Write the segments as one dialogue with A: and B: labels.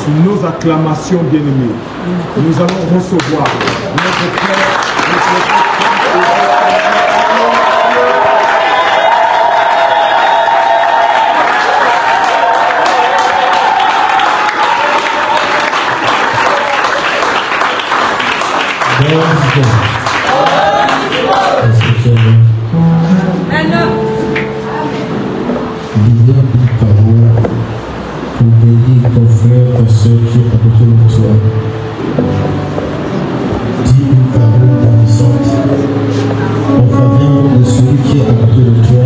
A: Sous nos acclamations bien-aimées, nous allons recevoir notre Père,
B: Dis une parole pour bénir ton frère, ta soeur qui est à côté de toi. Dis une parole bénissante en faveur de celui qui est à côté de toi.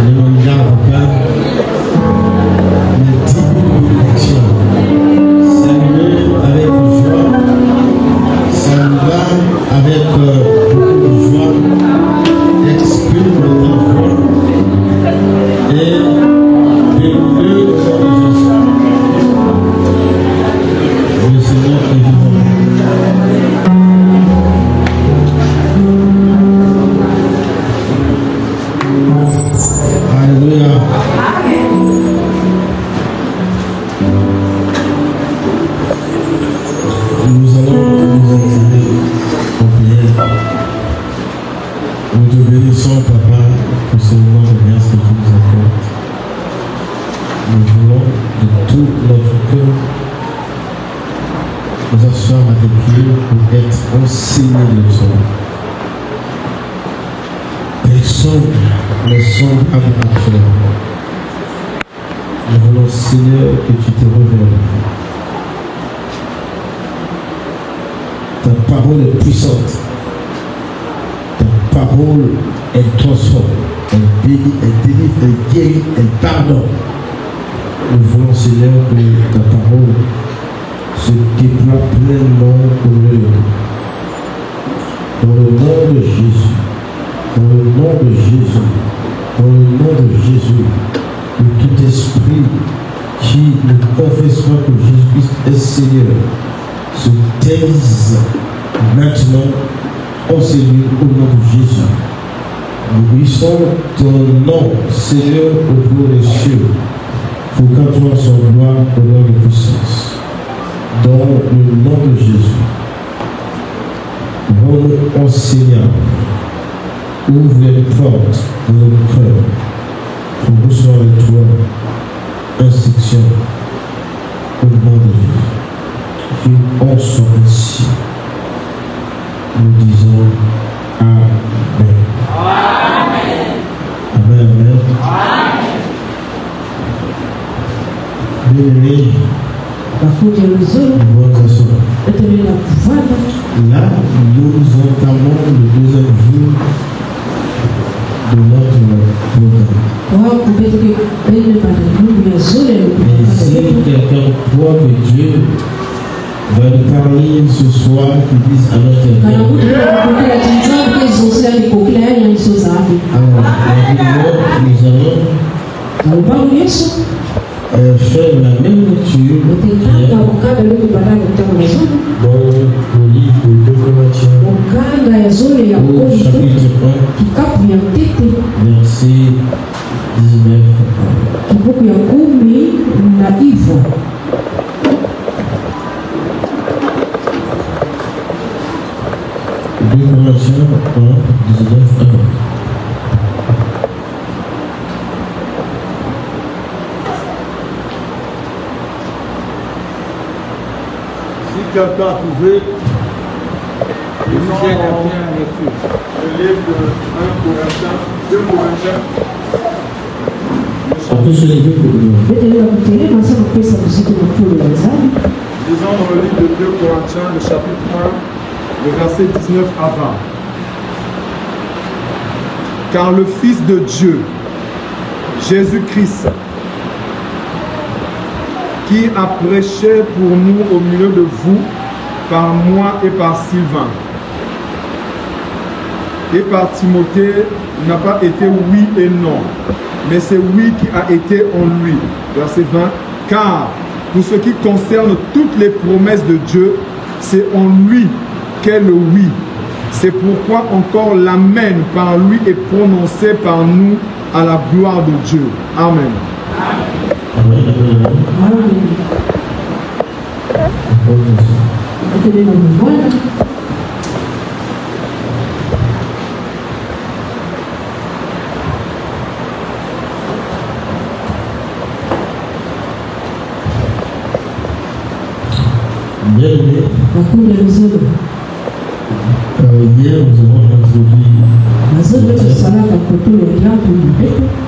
B: Ne le regarde pas, mais dis une bénédiction. Salue avec joie, salue avec beaucoup de joie. Exprime ta foi et bénis-le comme Jésus. Le Seigneur est vivant. Alléluia. Nous allons nous incliner en prière. Nous te bénissons, Papa, pour ce moment de grâce que tu nous apportes. Nous voulons de tout notre cœur nous asseoir avec Dieu pour être enseignés de toi. Personne ne semblable à toi. Nous voulons, Seigneur, que tu te révèles. Ta parole est puissante. Ta parole, elle transforme, elle bénit, elle délivre, elle guérit, elle pardonne. Nous voulons, Seigneur, que ta parole se déploie pleinement pour nous. Dans le nom de Jésus, dans le nom de Jésus, dans le nom de Jésus, que tout esprit qui ne confesse pas que Jésus-Christ est Seigneur se taise maintenant. Oh Seigneur, au nom de Jésus, nous glissons ton nom, Seigneur, au plus des cieux, pour qu'à toi soit gloire, honneur et puissance. Dans le nom de Jésus, rends-nous enseignants, ouvre les portes de notre cœur pour recevoir de toi instruction au nom de Jésus. Qu'il en soit ainsi. Nous disons Amen. Amen. Amen. Amen. Bien-aimés, là, nous entamons le deuxième jour de notre programme. Mais si quelqu'un croit que Dieu va nous parler ce soir, qui disent à notre cœur. Alors, nous allons faire la même lecture dans le livre de Corinthiens au chapitre 1 verset 19. De Corinthiens 1, 19 à 20.
A: Si quelqu'un a trouvé, il nous vient à faire la lecture. Le livre de 1 Corinthiens, 2 Corinthiens.
B: On peut se lever pour nous.
A: Lisons dans le livre de 2 Corinthiens, le chapitre 1, le verset 19 à 20. Car le Fils de Dieu, Jésus-Christ, qui a prêché pour nous au milieu de vous, par moi et par Sylvain, et par Timothée, n'a pas été oui et non, mais c'est oui qui a été en lui. Verset 20. Car pour ce qui concerne toutes les promesses de Dieu, c'est en lui qu'est le oui. C'est pourquoi encore l'amen par lui est prononcé par nous à la gloire de Dieu. Amen.
B: Bien-aimés, hier nous avons introduit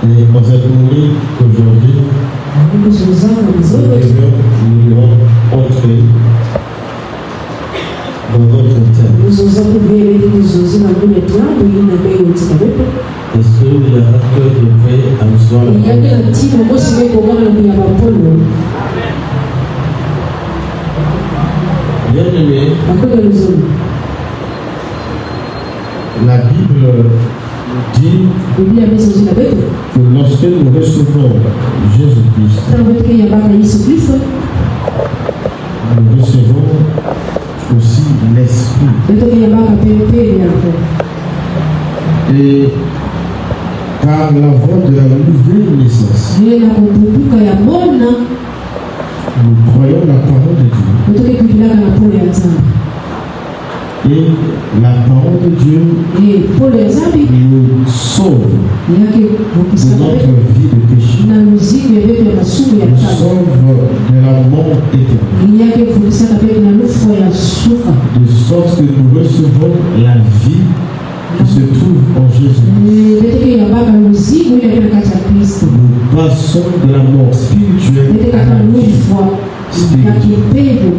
B: et on s'est tourné qu'aujourd'hui nous irons entrer dans notre thème. Est-ce qu'il y a un cœur de paix à nous soir? Bien-aimés, la Bible dit que lorsque nous recevons Jésus-Christ, nous recevons aussi l'Esprit. Et par la voie de la nouvelle naissance, nous croyons la parole de Dieu. Et la parole de Dieu nous sauve de notre vie de péché. Nous sauve de la mort éternelle. De sorte que nous recevons la vie qui se trouve en Jésus. Nous passons de la mort spirituelle à la vie spirituelle.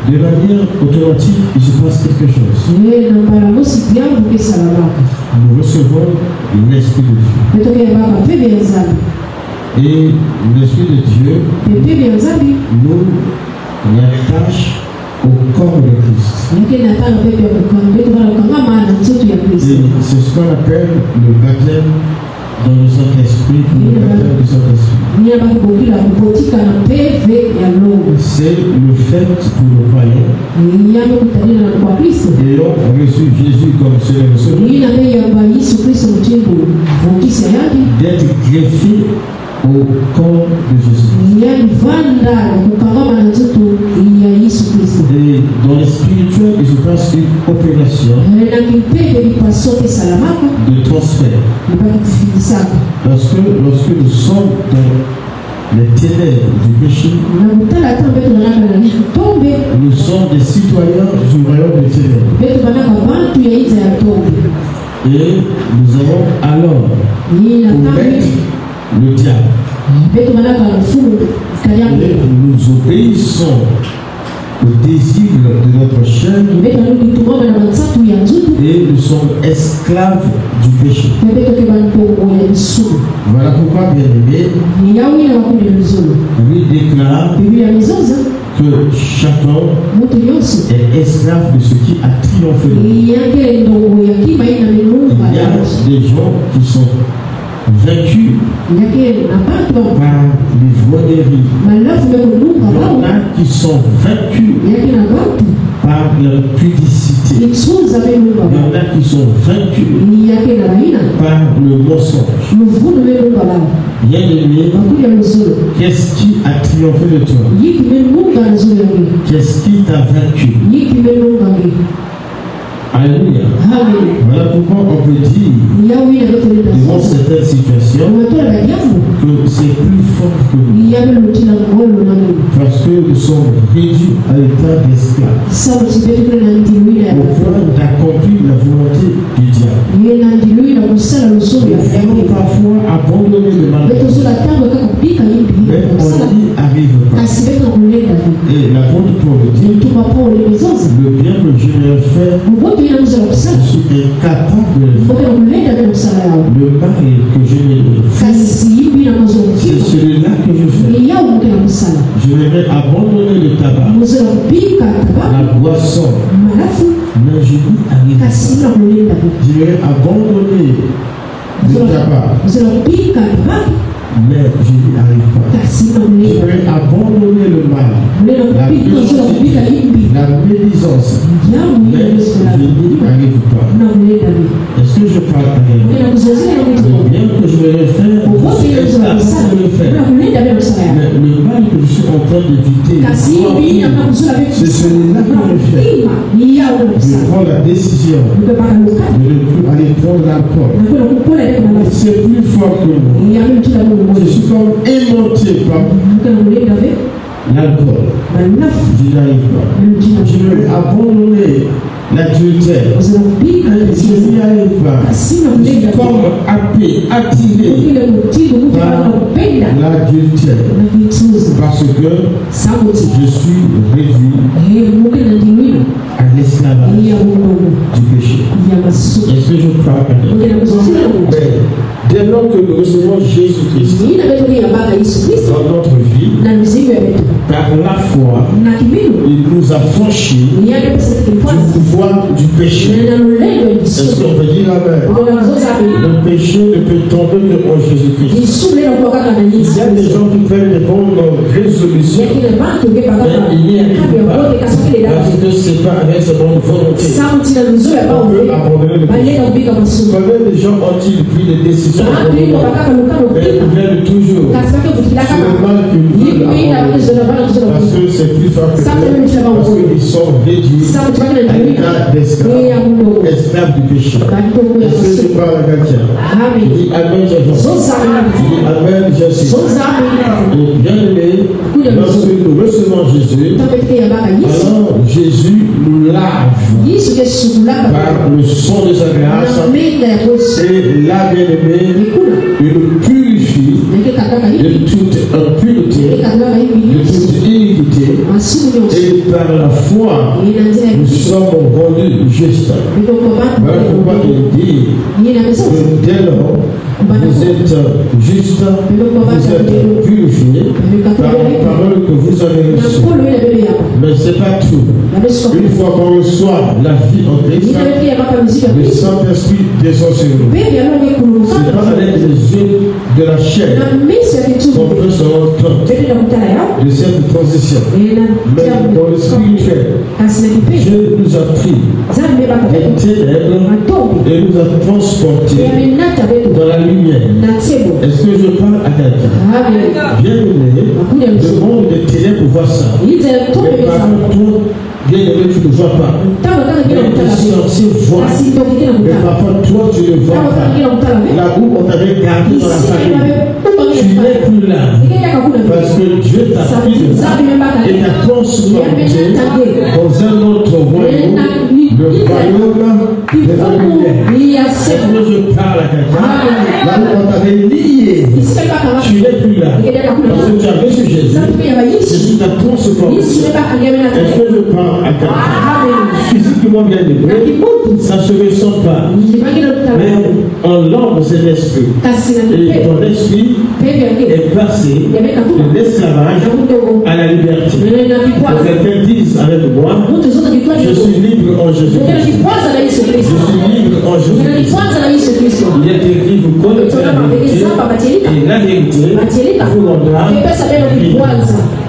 B: Et de manière automatique, il se passe quelque chose. Nous recevons l'Esprit de Dieu. Et l'Esprit de Dieu nous attache au corps de Christ. Et c'est ce qu'on appelle le baptême dans le Saint-Esprit, le baptême du Saint-Esprit. C'est le fait pour le croyant, ayant reçu Jésus comme Seigneur et Sauveur, d'être greffé au corps de Jésus. Et dans le spirituel, il se passe une opération de transfert. Parce que lorsque nous sommes dans les ténèbres du péché, nous sommes des citoyens du royaume des ténèbres. Et nous avons alors pour maître le diable. Et nous obéissons au désir de notre chair et nous sommes esclaves du péché. Voilà pourquoi, bien-aimés, la Bible déclare que chacun est esclave de ce qui a triomphé. Il y a des gens qui sont vaincus par les voiries. Il y en a qui sont vaincus par leur pudicité. Il y en a qui sont vaincus par le mensonge. Bien-aimé, qu'est-ce qui a triomphé de toi? Qu'est-ce qui t'a vaincu? Alléluia. Voilà pourquoi on peut dire devant certaines situations que c'est plus fort que nous. Parce que nous sommes réduits à l'état d'esclaves au point d'accomplir la volonté du diable. Nous voulons parfois abandonner le mal, mais on n'y arrive pas. Et l'apôtre Paul dit le bien que je vais faire, je suis incapable de le faire. Le mal que je vais faire, c'est celui-là que je fais. Je vais abandonner le tabac, la boisson, mais je n'y arrive pas. Je vais abandonner le tabac, mais je n'y arrive pas. Je vais abandonner le mal, la médisance, mais je n'y arrive pas. Est-ce que je parle à rien? Le bien que je vais faire, je suis incapable de le faire. le mal que je suis en train d'éviter, c'est celui-là que je fais. Je prends la décision de ne plus aller prendre l'alcool. C'est plus fort que moi. Je suis comme aimanté par l'alcool. Je n'y arrive pas. Je vais abandonner l'adultère. Je n'y arrive pas. Je suis comme attiré par l'adultère. Parce que je suis réduit à l'esclavage du péché. Est-ce que je parle à dès lors que nous recevons Jésus-Christ dans notre vie, par la foi, il nous a franchis du pouvoir du péché. Est-ce qu'on peut dire amen? Le péché ne peut tomber que en Jésus-Christ. Il y a des gens qui prennent des bonnes résolutions, mais il n'y arrive pas parce que ce n'est pas avec sa bonne volonté. On peut abandonner le péché. Combien de gens ont-ils pris des décisions? Mais ils viennent toujours sur le mal qu'ils veulent abandonner. Parce que c'est plus fort que eux, parce qu'ils sont réduits à l'état d'esclaves du péché. Est-ce que je parle à quelqu'un? Je dis Amen, Jésus. Je dis Amen, Jésus. Et bien aimé, lorsque nous recevons Jésus, alors Jésus nous lave par le sang de sa grâce. Et là, bien aimé, il nous purifie de toute impureté, de toute iniquité, et par la foi, nous sommes rendus justes. Voilà pourquoi il dit que dès lors, vous êtes juste, vous êtes purifiés par la parole que vous avez reçue. Mais ce n'est pas tout. Une fois qu'on reçoit la vie en Christ, le Saint-Esprit descend sur nous. Ce n'est pas avec les yeux de la chair qu'on peut se rendre compte de cette transition. Mais dans le spirituel, Dieu nous a pris des ténèbres et nous a transportés dans la lumière. Est-ce que je parle à quelqu'un? Bien aimé, le monde des ténèbres voit ça. Mais par contre, toi, bien aimé, tu ne vois pas. Mais tes sorciers voient. Mais parfois, toi, tu ne vois pas. Là où on t'avait gardé dans la famille, tu n'es plus là. Parce que Dieu t'a pris de là et t'a transporté dans un autre royaume, le royaume de la lumière. Est-ce que je parle à quelqu'un? Là où on t'avait lié, tu n'es plus là. Parce que tu as reçu Jésus. Jésus t'a transporté. Est-ce que je parle à quelqu'un? Physiquement bien aimé, ça ne se ressent pas. Mais en l'homme, c'est l'esprit. Et ton esprit est passé de l'esclavage à la liberté. Quelqu'un dise avec moi, je suis libre en Jésus-Christ. Je suis libre en Jésus-Christ. Il est écrit, vous connaissez la vérité, et la vérité vous rendra libre.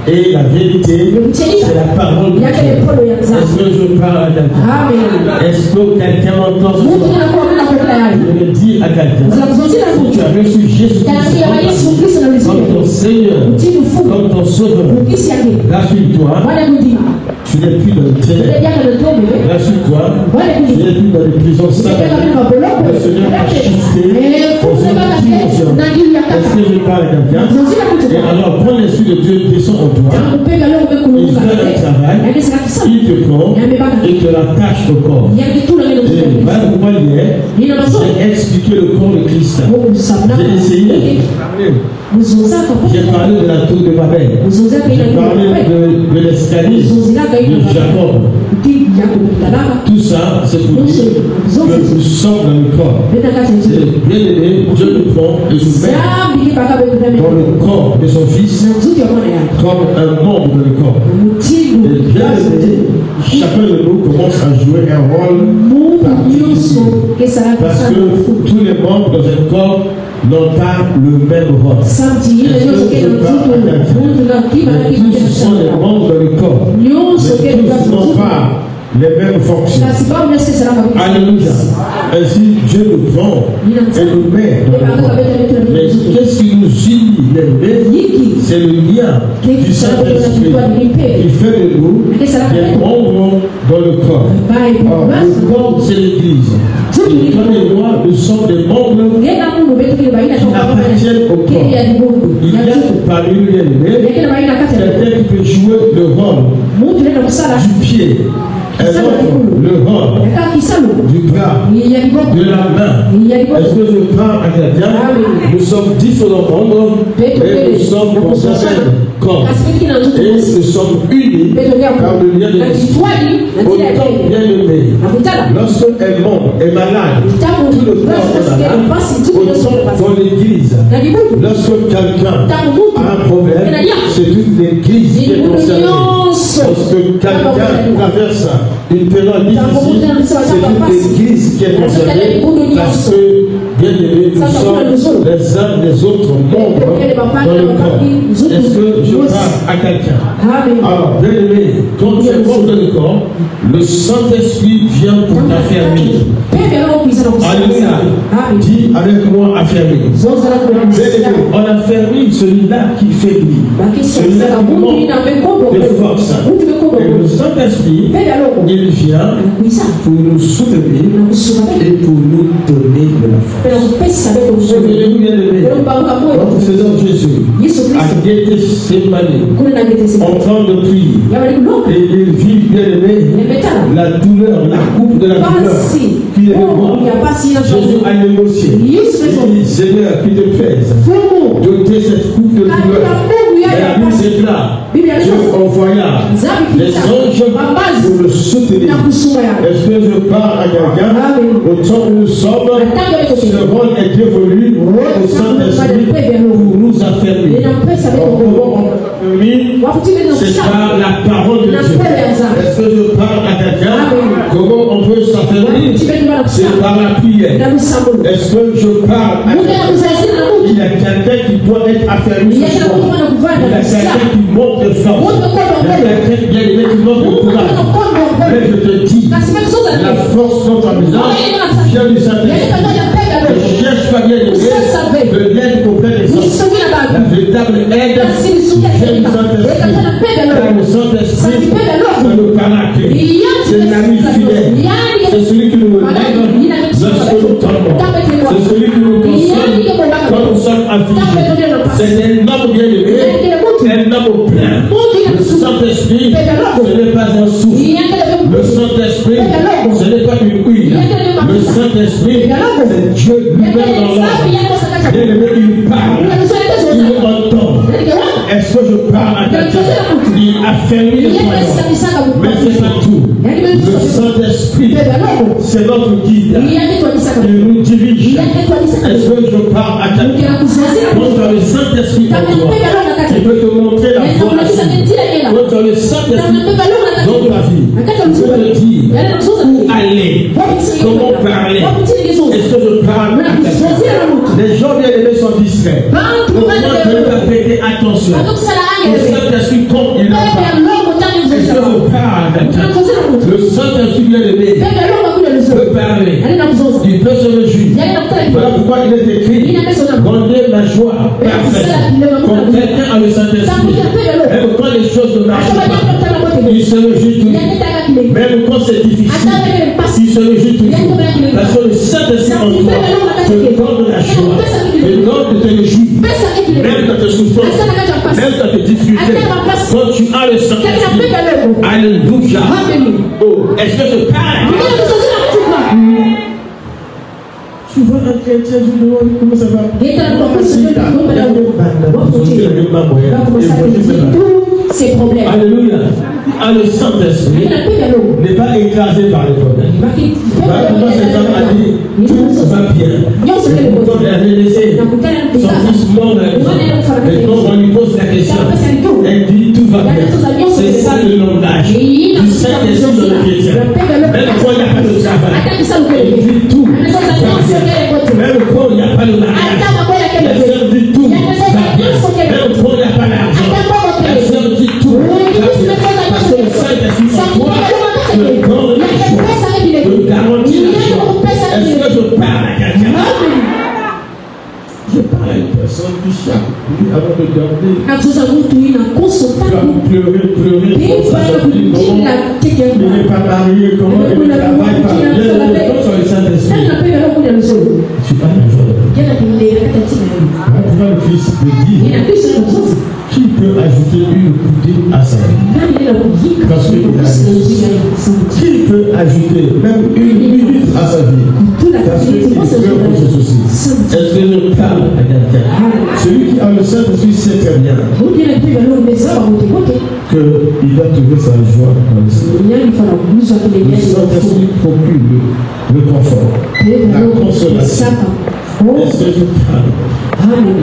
B: Et la vérité, c'est la parole de Dieu. Est-ce que je parle à quelqu'un? Est-ce que quelqu'un m'entend ce soir? Je le dis à quelqu'un. Si tu as reçu Jésus-Christ comme ton Seigneur, comme ton Sauveur, rassure-toi, tu n'es plus dans le ténèbres. Rassure-toi, tu n'es plus dans les prisons sataniques. Le Seigneur t'a shifté aux autres dimensions. Est-ce que je parle à quelqu'un? Et alors, prends l'Esprit de Dieu, descend en toi. Il fait un travail, il te prend et te l'attache au corps. Et voilà pourquoi hier, j'ai expliqué le corps de Christ. J'ai essayé. J'ai parlé de la tour de Babel. J'ai parlé de l'escalier de Jacob. Tout ça, c'est pour dire que nous sommes dans le corps. Bien aimé, Dieu nous prend et nous met dans le corps de son Fils comme un membre de le corps. Et bien aimé, chacun de nous commence à jouer un rôle particulier. Parce que tous les membres dans un corps n'ont pas le même rôle. Tous sont les membres de le corps. Mais tous n'ont pas les mêmes fonctions. Alléluia. Ainsi, Dieu nous prend et nous met dans le corps. Mais qu'est-ce qui nous unit? C'est le lien du Saint-Esprit qui fait de nous des membres dans le corps. Le corps, c'est l'Église. Et toi et moi, nous sommes des membres qui appartiennent au corps. Il y a parmi nous quelqu'un qui peut jouer le rôle du pied, le rôle du bras, de la main. Est-ce que je parle à quelqu'un? Nous sommes différents membres et nous sommes dans un corps. Et nous sommes unis par le lien de l'esprit. Autant bien aimé, lorsqu'un membre est malade, tout le corps est malade. Autant dans l'église, lorsque quelqu'un a un problème, c'est toute l'église qui est concernée. Lorsque quelqu'un traverse une période difficile, c'est toute l'église qui est concernée. Parce que, bien aimé, nous sommes les uns des autres membres dans le corps. Est-ce que je parle à quelqu'un? Alors, bien aimé, quand tu es membre dans le corps, le Saint-Esprit vient pour t'affermir. Alléluia. Dis avec moi affermir. On affermit celui-là qui faiblit, celui-là qui manque de force. Et le Saint-Esprit, il vient pour nous soutenir et pour nous donner de la force. Souvenez-vous bien aimé, notre Seigneur Jésus a Gethsémani en train de prier. Et il vit bien aimé la douleur, la coupe de la douleur qui est devant. Jésus a négocié. Il dit, Seigneur, qui te plaise, d'ôter cette coupe de douleur. Et la Bible déclare, Dieu envoya les anges pour le soutenir. Est-ce que je parle à quelqu'un? Autant que nous sommes, ce rôle est dévolu au Saint-Esprit pour nous affermir. Comment on s'affermit? C'est par la parole de Dieu. Est-ce que je parle à quelqu'un? Comment on peut s'affermir? C'est par la prière. Est-ce que je parle à quelqu'un? Il y a quelqu'un qui doit être affermi ce soir. Il y a quelqu'un qui manque de force. Il y a quelqu'un qui manque de courage. Mais je te dis, la force dont tu as besoin vient du Saint-Esprit. Ne cherche pas bien de l'aide auprès des hommes. La véritable aide vient du Saint-Esprit. Car le Saint-Esprit, c'est le caractère. C'est l'ami fidèle. C'est celui qui nous lève lorsque nous tombons. C'est celui qui nous console quand nous sommes affligés. C'est un homme bien aimé, un homme plein. Le Saint-Esprit, ce n'est pas un souffle. Le Saint-Esprit, ce n'est pas une huile. Le Saint-Esprit, c'est Dieu lui-même dans l'homme. Bien aimé, il parle, il entend. Est-ce que je parle à quelqu'un? Il affermit les croyants. Mais c'est pas tout. Le Saint-Esprit, c'est notre guide. Il nous dirige. Est-ce que je parle à quelqu'un? Quand tu as le Saint-Esprit en toi, il peut te montrer la voie à suivre. Quand tu as le Saint-Esprit dans ta vie, il peut te dire où aller, comment parler. Est-ce que je parle à quelqu'un? Les gens bien aimés sont distraits. Pourquoi tu ne peux pas prêter attention? Le Saint-Esprit, quand il en parle, est-ce que je parle à quelqu'un? Le Saint-Esprit bien aimé peut parler. Il peut se réjouir. Voilà pourquoi il est écrit, rendez la joie parfaite. Quand quelqu'un a le Saint-Esprit, même quand les choses ne marchent pas, il se réjouit toujours. Même quand c'est difficile, il se réjouit toujours. Parce que le Saint-Esprit en toi te donne la joie, te donne de te réjouir. Même dans tes souffrances, même dans tes difficultés, quand tu as le Saint-Esprit, alléluia. Oh, est-ce que je parle? Tu vois un chrétien, je demande comment ça va.
C: Ces problèmes.
B: Alléluia. Le Saint-Esprit n'est pas écrasé par les problèmes. Voilà pourquoi cet homme a dit tout va bien. Pourtant, il avait laissé son fils mort dans la maison. Mais quand on lui pose la question, elle dit tout va bien. C'est ça le langage du Saint-Esprit dans le chrétien. Même quand il n'y a pas de travail, elle dit tout va bien. Même quand il n'y a pas de mariage, elle dit tout va bien. Même quand il n'y a pas d'argent, elle dit tout va bien. Parce que le Saint-Esprit en toi te donne personne du chaque nuit avant de garder. Tu vas pleurer pour sa famille, comment il n'est pas marié, comment il ne travaille pas. Il y a des gens sur le Saint-Esprit. Tu as la joie. Pourquoi le Christ peut dire qui peut ajouter une coudée à sa vie? Parce qu'il a qui peut ajouter même une minute à sa vie? Parce qu'il veut pour ce souci. Est-ce que je parle à quelqu'un? Celui qui a le Saint-Esprit sait très bien qu'il doit trouver sa joie dans le Seigneur. Le Saint-Esprit procure le confort, la consolation. Est-ce que je parle?
C: Amen.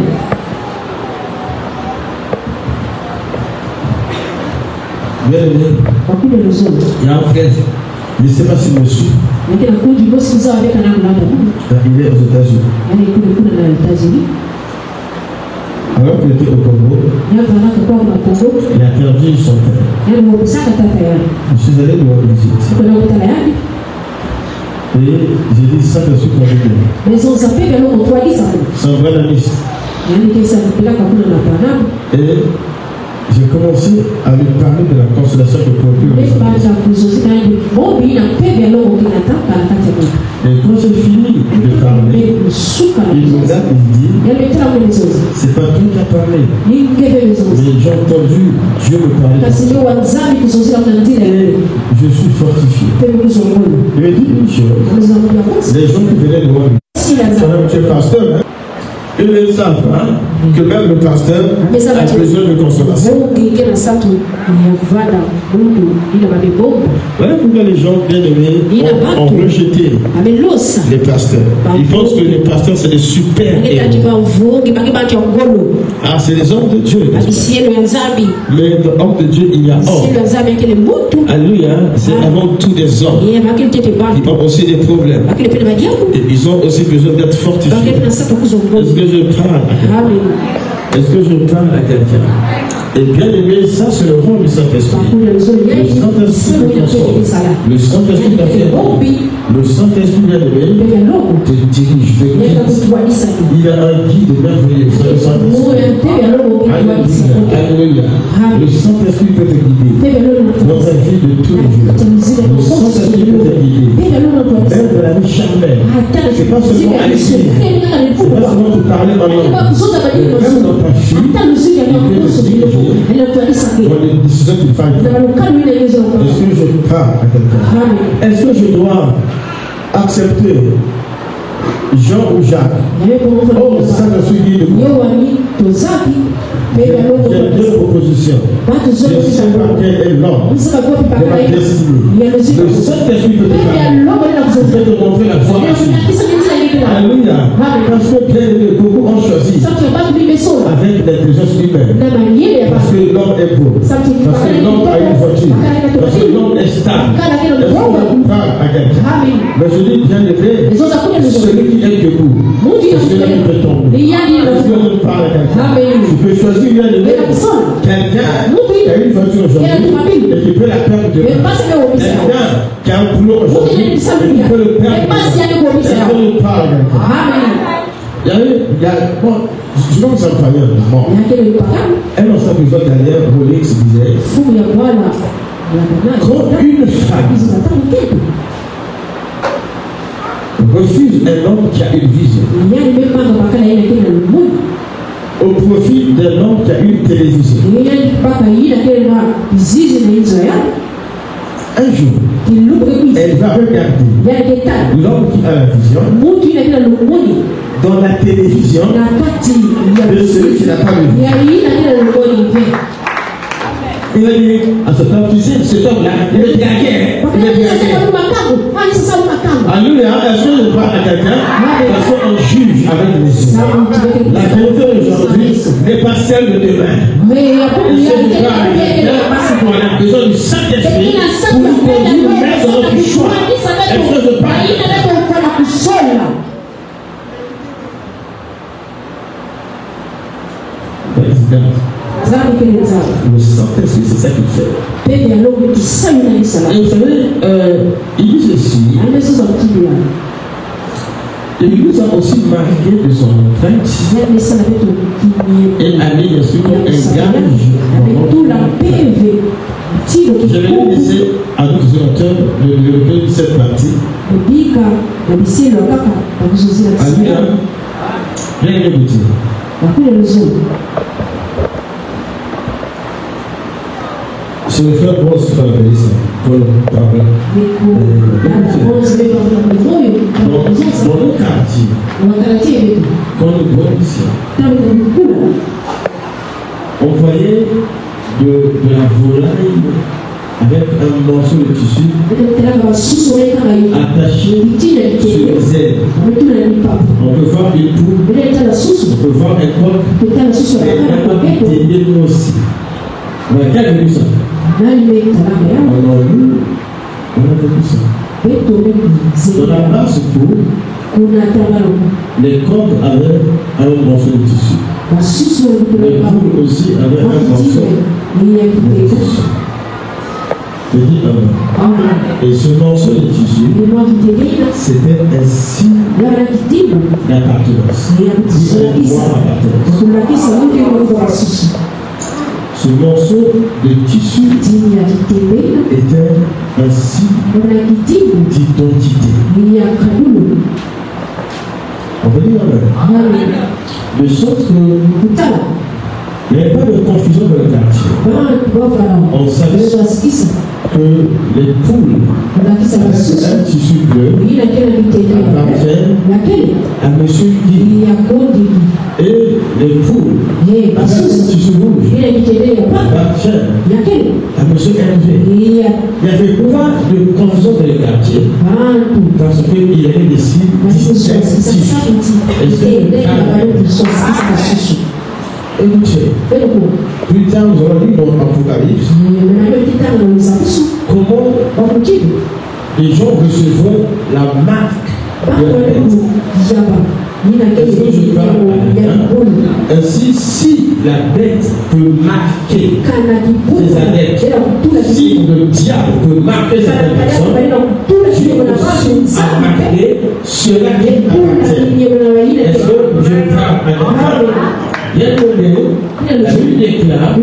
B: Bien aimé, il y a un frère, je ne sais pas s'il me suit. Il est aux États-Unis. Alors qu'il était au Congo, il a perdu son père. Je suis allé lui rendre visite. Et j'ai dit ça de suite à lui. C'est un vrai ami. Et j'ai commencé à lui parler de la consolation de procure. Et quand j'ai fini de parler, il me regarde et dit, c'est pas toi qui as parlé. Mais j'ai entendu Dieu me parler. Je suis fortifié. Il me dit une chose. Les gens qui venaient de voir, tu es pasteur, hein? Ils ne savent pas que même le pasteur a besoin de consolation. Voilà pourquoi les gens bien aimés ont rejeté les pasteurs. Ils pensent que les pasteurs c'est des super héros. Ah, c'est les hommes de Dieu. Mais dans l'homme de Dieu, il y a hommes. Alléluia, c'est avant tout des hommes. Ils ont aussi des problèmes. Et ils ont aussi besoin d'être fortifiés. Est-ce que je parle à quelqu'un? Est-ce que je parle à quelqu'un? Et bien aimé, ça c'est le rôle du Saint-Esprit. Le Saint-Esprit te console. Le Saint-Esprit t'affirme. Le Saint-Esprit bien aimé te dirige, te guide. Il a un guide merveilleux. C'est le Saint-Esprit. Alléluia. Le Saint-Esprit peut te guider dans ta vie de tous les jours. Le Saint-Esprit peut te guider. Même de la vie charnelle. C'est pas seulement à l'église. C'est pas seulement pour parler en langue. Même dans ta fille, il peut te diriger. Dans les décisions qu'il faille. Est-ce que je parle à quelqu'un? Est-ce que je dois accepter Jean ou Jacques? Oh, ça me suit de moi. J'ai deux propositions. Je ne sais pas quel est l'homme de ma destinée. Le Saint-Esprit peut te parler. Je vais te montrer la voie à suivre. Alléluia. Parce que beaucoup ont choisi avec l'intelligence humaine. Parce que l'homme est beau. Parce que l'homme a une voiture. Parce que l'homme est stable. Est-ce qu'on parle à quelqu'un? Mais je dis bien élevé, celui qui est debout, est-ce que l'homme peut tomber? Est-ce que l'homme parle à quelqu'un? Tu peux choisir bien élevé quelqu'un qui a une voiture aujourd'hui et qui peut la perdre demain. Quelqu'un qui a un boulot aujourd'hui et qui peut le perdre demain. Est-ce que l'homme parle à quelqu'un? Je commence à parler un moment. Un ancien président italien, Rolex, disait quand une femme refuse un homme qui a une vision au profit d'un homme qui a une télévision, un jour, elle va regarder l'homme qui a la vision dans la télévision de celui qui n'a pas de vision. Il a dit à cet homme, tu sais, cet homme-là, il est dragué. Alléluia, est-ce que je parle à quelqu'un? Parce qu'on juge avec les yeux. La vérité d'aujourd'hui n'est pas celle de demain. Est-ce que je parle à quelqu'un? On a besoin du Saint-Esprit pour nous conduire même dans notre choix. Est-ce que je parle à quelqu'un? Le Saint-Esprit, c'est ça qu'il fait. Et vous savez, il dit ceci. Et il nous a aussi marqué de son empreinte. Et a mis bien sûr un gage. Je vais laisser à notre sénateur de développer cette partie. Alléluia. Bien écouté. C'est le frère Bros qui va appeler ça. Dans le quartier, quand nous voyons ici, on voyait de la volaille avec un morceau de tissu attaché sur les ailes. On peut voir une poule, on peut voir un coq, et un petit aussi. On a déjà vu ça. On a vu ça. Dans la race pour les coqs avaient un morceau de tissu. Les poules aussi avaient un morceau de tissu. Je dis amen. Et ce morceau de tissu, c'était un signe d'appartenance. Ce morceau de tissu était un signe d'identité. On peut dire amen. De sorte que il n'y avait pas de confusion dans le quartier. On savait que les poules un tissu bleu appartiennent à monsieur Guy. Et les poules un tissu rouge appartiennent à monsieur Hervé. Il n'y avait pas de confusion dans le quartier parce qu'il y avait des signes distinctifs. Écoutez, plus tard nous allons lire dans l'Apocalypse comment les gens recevront la marque de la bête. Est-ce que je parle ainsi, si la bête peut marquer ses adeptes, si le diable peut marquer certaines personnes, Dieu aussi a marqué cela qui appartient. Est-ce que je parle bien donné, la Bible déclare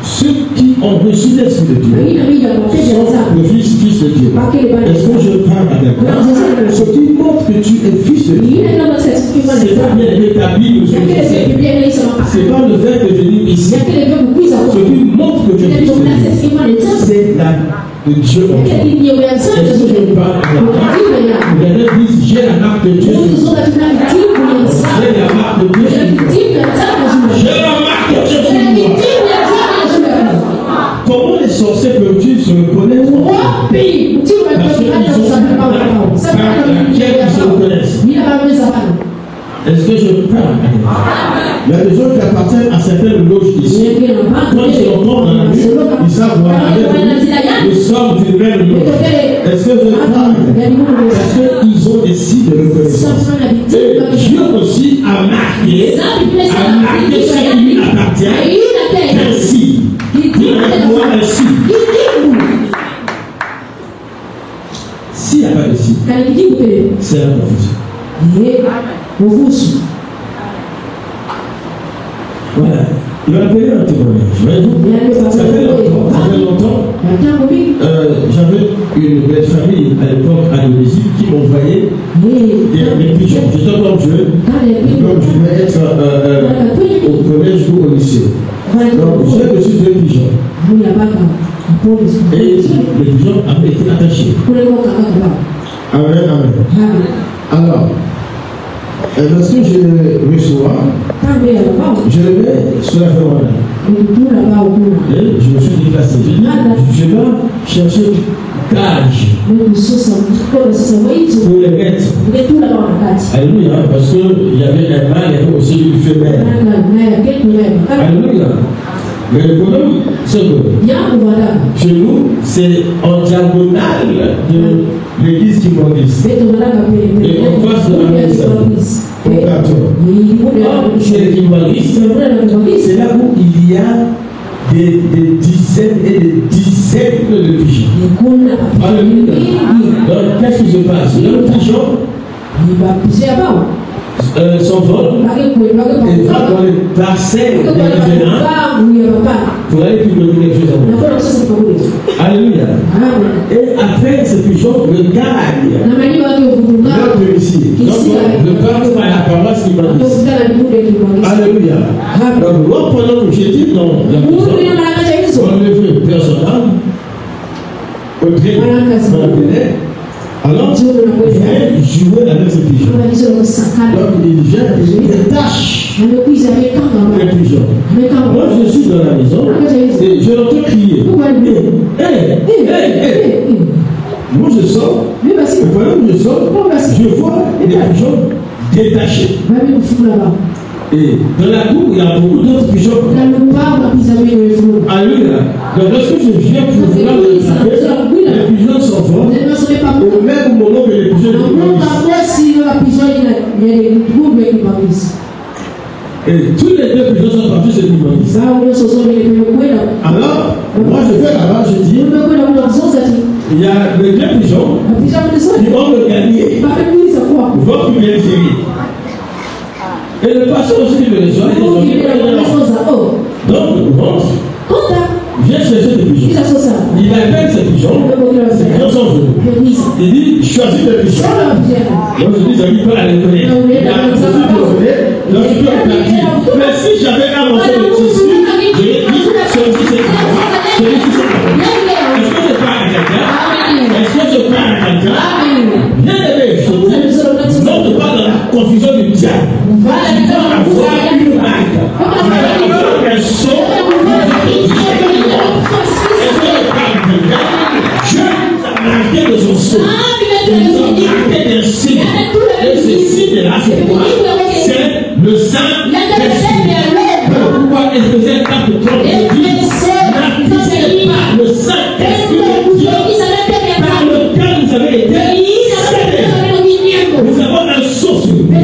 B: ceux qui ont reçu l'Esprit de Dieu sont le fils de Dieu. Est-ce que je parle à quelqu'un? Ce qui montre que tu es fils de Dieu, c'est pas bien établi de ce que c'est pas le fait de venir ici. Ce qui montre que tu es fils de Dieu, c'est de Dieu en toi. Est-ce que je parle à quelqu'un? Les gens disent j'ai la marque de Dieu. J'ai la marque de Dieu. J'ai la marque de Dieu sur moi. Comment les sorciers peuvent-ils se reconnaître? Parce qu'ils ont laquelle ils se reconnaissent. Est-ce que je parle? Il y a des gens qui appartiennent à certaines loges ici. Quand ils se rencontrent dans la rue, ils savent voir le sort d'une même loge. Est-ce que je parle? Parce qu'ils ont des signes de reconnaissance. Et Dieu aussi a marqué ce qui lui appartient. Ainsi. Dis-moi ainsi. S'il n'y a pas de signe, c'est la confusion. Voilà. Il va appeler un témoignage. Ça fait longtemps. J'avais une belle famille à l'époque à Indonésie qui m'envoyait des pigeons. J'étais comme je vais être au collège ou au lycée. Donc j'ai reçu 2 pigeons. Et les pigeons avaient été attachés. Amen, amen. Alors, lorsque je le reçois, je le mets sur la veranda. Et je me suis déplacé. Je dois chercher cage pour les mettre. Alléluia, parce qu'il y avait un mâle et aussi une femelle. Alléluia. Mais le problème, c'est que chez nous, c'est en diagonale de l'église qui m'organise. Et en face de la maison. C'est là où il y a des dizaines et des dizaines de pigeons. Alléluia. Donc, qu'est-ce qui se passe? Le pigeon son vol et va dans le bassin de l'Événement pour aller plus donner quelque chose à moi. Alléluia. Et après, ce pigeon regagne leur domicile. Donc, le père à la paroisse qui m'a dit. Alléluia. Donc, pendant que j'étais dans la prison, on levait une personne au gré, alors, il vient jouer avec ce pigeon. Donc, il vient des tâches. Les pigeons. Moi, je suis dans la maison et je l'entends crier. Moi, je sors. Et pendant que je sors, je vois des pigeons détachés. Et dans la cour, il y a beaucoup d'autres pigeons. Alléluia. Donc, lorsque je viens pour vouloir les attraper, les pigeons sont forts. Au même moment que les pigeons et tous les deux pigeons sont partis chez l'immense. Alors, moi je vais là-bas, je dis, il y a les deux pigeons qui vont me gagner votre mériterie. Et le pasteur aussi me reçoit. Donc, viens chercher des pigeons. Il appelle ces pigeons. Ces pigeons sont venus. Il dit, choisis des pigeons. Donc je dis, j'habite pas à l'école. Il a choisi de voler. Donc je peux repartir. Mais si j'avais un morceau de tissu, je vais dire, choisis ces pigeons. Choisis ces pigeons. Est-ce que je parle à quelqu'un? Est-ce que je parle à quelqu'un? Bien aimé, je dis, non, ne pas dans la confusion du diable. Tu vas avoir une marque. Tu vas avoir un son. Dieu nous a marqué de son sceau. Il nous a marqué d'un signe. Et ce signe-là, c'est quoi? C'est le Saint-Esprit. Pourquoi est-ce que c'est un cas de trop de vie? N'attendez pas le Saint-Esprit de Dieu par lequel vous avez été scellés. Nous avons un sceau sur nous. Et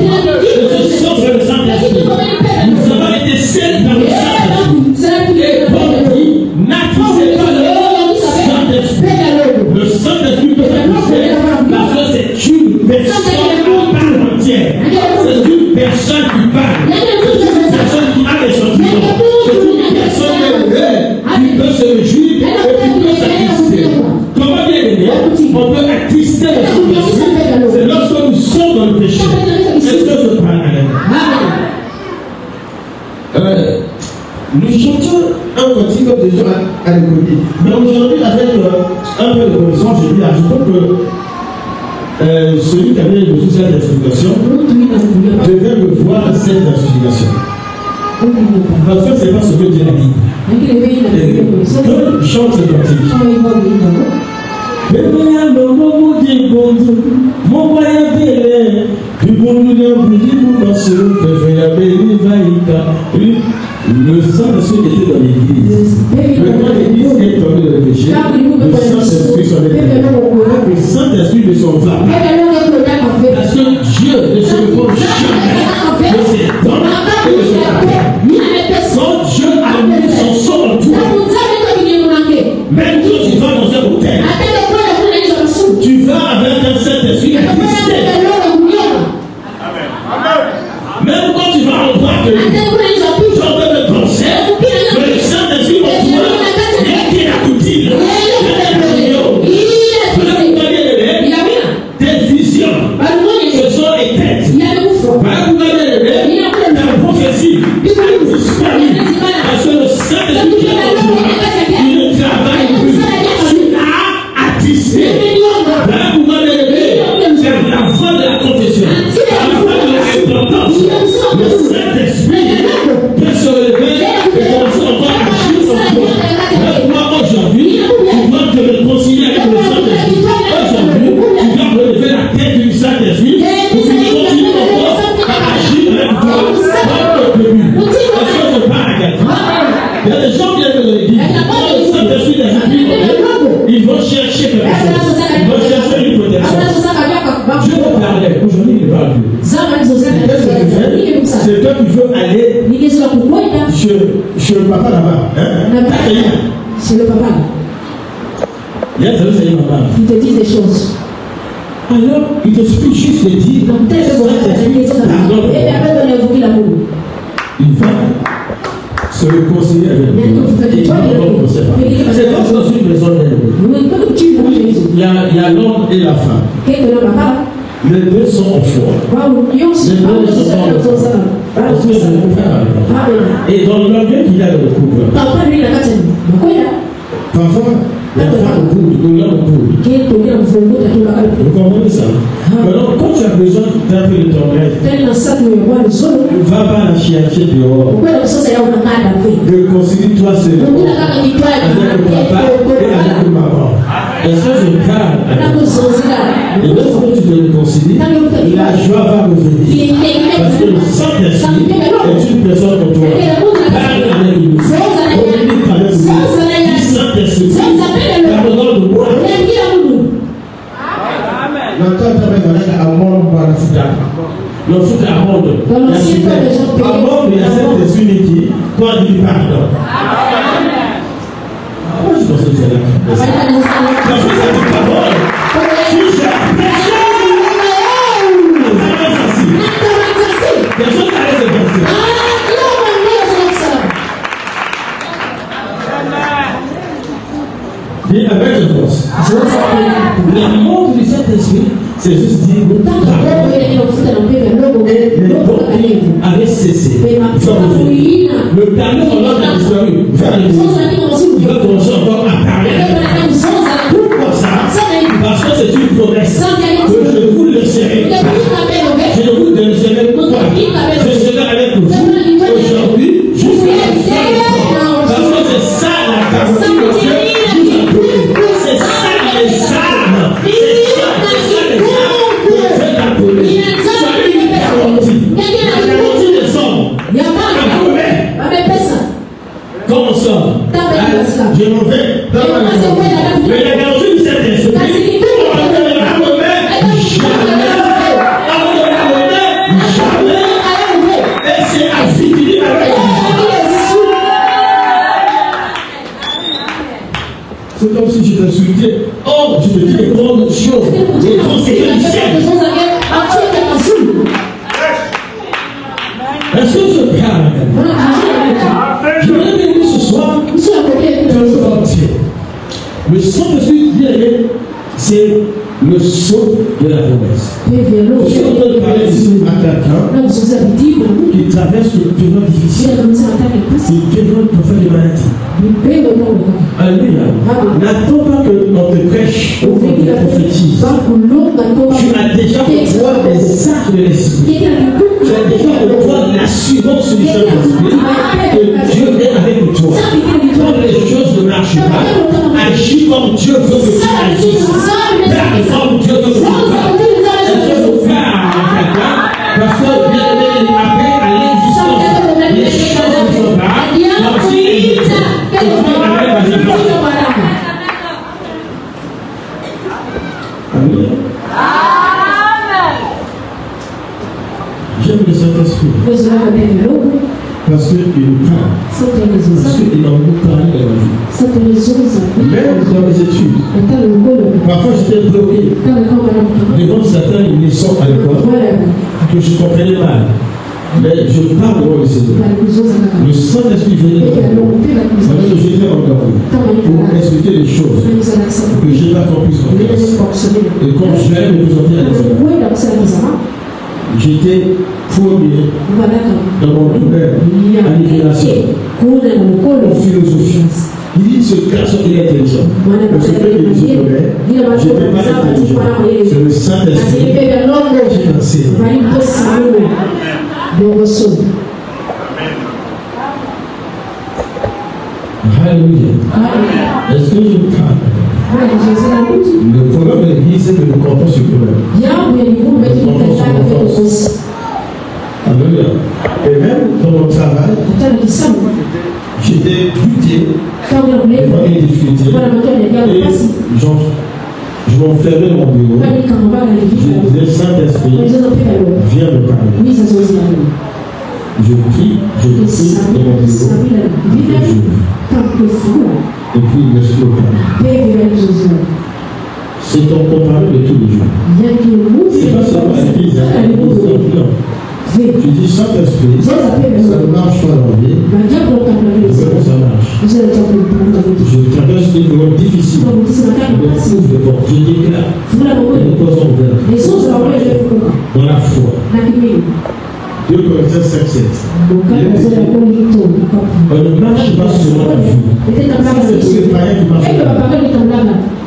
B: ce sceau, c'est le Saint-Esprit. Nous avons été scellés par le Saint-Esprit. Et Paul dit, n'attendez pas le Saint-Esprit. Le Saint-Esprit peut s'accuser parce que c'est une personne part entière. C'est une personne qui parle. C'est une personne qui a des sentiments. C'est une personne qui peut se réjouir et qui peut s'attrister. Comment bien aimé, on peut attrister le Saint-Esprit. C'est lorsque nous sommes dans le péché. Est-ce que je parle à l'aide? Nous chantons un cantique comme des gens à l'école. Mais aujourd'hui, avec un peu de connaissance, je dis là, je crois que celui qui avait reçu cette explication devait me voir cette explication. Parce que ce n'est pas ce que Dieu a dit. Donc, chante ce cantique. Mon voyage le Saint-Esprit était dans l'église. Quand l'église est tombée dans le péché, le Saint-Esprit s'en est allé. Le Saint-Esprit ne s'en va. Parce que Dieu ne se repose jamais de ses dons et de ses appels. Quand Dieu a mis son sang en toi, même quand tu vas dans un hôtel, tu vas avec un Saint-Esprit attristé. Même quand tu vas en droit de lui, tu en train de penser que le Saint-Esprit en toi, il y a qui la coutine, tes visions se sont éteintes. Ta prophétie a disparu parce que le Saint-Esprit qui est en toi, il ne travaille plus. Tu as attristé. C'est la voix de la confession, la voix de la repentance. Le Saint-Esprit peut se relever et commencer encore à agir en toi. Mais moi aujourd'hui, tu dois te réconcilier avec le Saint-Esprit. Aujourd'hui, tu dois relever la tête du Saint-Esprit pour qu'il continue encore à agir avec toi dans le début. Est-ce que je parle à quelqu'un? Il y a des gens qui viennent de l'église. Quand le Saint-Esprit les appuie, ils vont chercher quelque chose. Ils vont chercher une protection. Dieu te parlait. Aujourd'hui, il parle plus. Qu'est-ce que tu fais? C'est toi qui veux aller chez le papa là-bas.
C: C'est le papa.
B: Il y a des papa.
C: Ils te disent des choses.
B: Alors, il te je suis juste de dire, il va se réconcilier avec Dieu. C'est comme dans une maison d'elle. Il y a l'homme et la femme. Les deux sont en foi. Les deux sont en foi. Parce que c'est mon frère. Et dans l'orgueil qu'il y a dans le couple, parfois, la femme boude ou l'homme boude. Vous comprenez ça? Alors, quand tu as besoin d'un peu de ton rêve, ne va pas la chercher dehors. Réconcilie-toi seul avec le papa et avec le maman. Est-ce que je parle avec et lorsque tu te réconcilies, la joie va revenir. Parce que le Saint-Esprit est une personne comme toi. Parle avec lui. Communique avec lui. Saint-Esprit, pardonne de moi. Le foot à monde. À monde, il y a cette unité. Toi, tu pardonnes. Moi, je pense que c'est là. Parce que c'est une parole. Si j'ai prêché, les choses allaient se passer. Et avec force. L'amour du Saint-Esprit, c'est juste dire et les doctrines avaient cessé. Le calme a disparu. Il va commencer encore à parler. Pourquoi ça? Parce que c'est une promesse que je vous laisserai. Je vous laisserai quoi? Je serai avec vous aujourd'hui jusqu'à la fin. Parce que c'est ça la garantie que Dieu nous a donnée. C'est ça les armes. C'est ça les armes que Dieu t'a données. C'est une garantie. La garantie des hommes. Comment ça? Je m'en vais. Mais la garantie du Saint-Esprit, et c'est à fini avec c'est comme si je t'insultais. Oh, je te dis des grandes choses. Des grandes choses. Est-ce que je parle? Je voudrais que ce soir, le Saint-Esprit c'est le sceau de la promesse. Je suis en train de parler ici à quelqu'un qui traverse une période difficile, une période parfois de maladie. Alléluia. N'attends pas qu'on te prêche ou qu'on te prophétise. Tu as déjà pour toi des actes de l'esprit. Tu as déjà pour toi l'assurance du Saint-Esprit que Dieu est avec toi. Quand les choses ne marchent pas, agis comme Dieu veut que tu agisses. Parle comme Dieu veut que tu parles. C'est ce que faire à quelqu'un. Parce que bien aimé, après à l'existence, les choses ne sont pas comme si elles étaient. Et Dieu arrive à l'existence. Amen. J'aime le Saint-Esprit. Parce qu'il nous parle. Parce qu'il en nous parle dans la vie. Même dans les études. Parfois j'étais bloqué devant certains leçons à l'école que je comprenais mal. Mais je parle devant le Seigneur. Le Saint-Esprit venait de moi. Alors que j'étais endormi pour expliquer les choses que je n'ai pas compris en classe. Et quand je vais me présenter à l'examen, j'étais premier dans mon domaine à l'immigration, en philosophie. Il dit ce garçon il est intelligent. Le secret de ce domaine, je n'étais pas intelligent. C'est le Saint-Esprit qui m'enseigne. Alléluia. Est-ce que je parle? Le problème de l'église, c'est que nous comptons sur le problème. Alléluia. Et même dans mon travail, j'étais buté devant une difficulté. Et je m'enfermais dans mon bureau. Je disais, Saint-Esprit, viens me parler. Je prie dans mon bureau. Et puis il me suis parlé. C'est ton compagnon de tous les jours. C'est pas seulement l'église, non. Tu dis Saint-Esprit, ça ne marche pas dans la vie. Comment ça marche? Je traverse des moments difficiles. Je trouve des portes. Je déclare les portes ouvertes. Dans la foi. 2 Corinthiens 5:7. On ne marche pas sur la vue. C'est tous les païens qui marchent.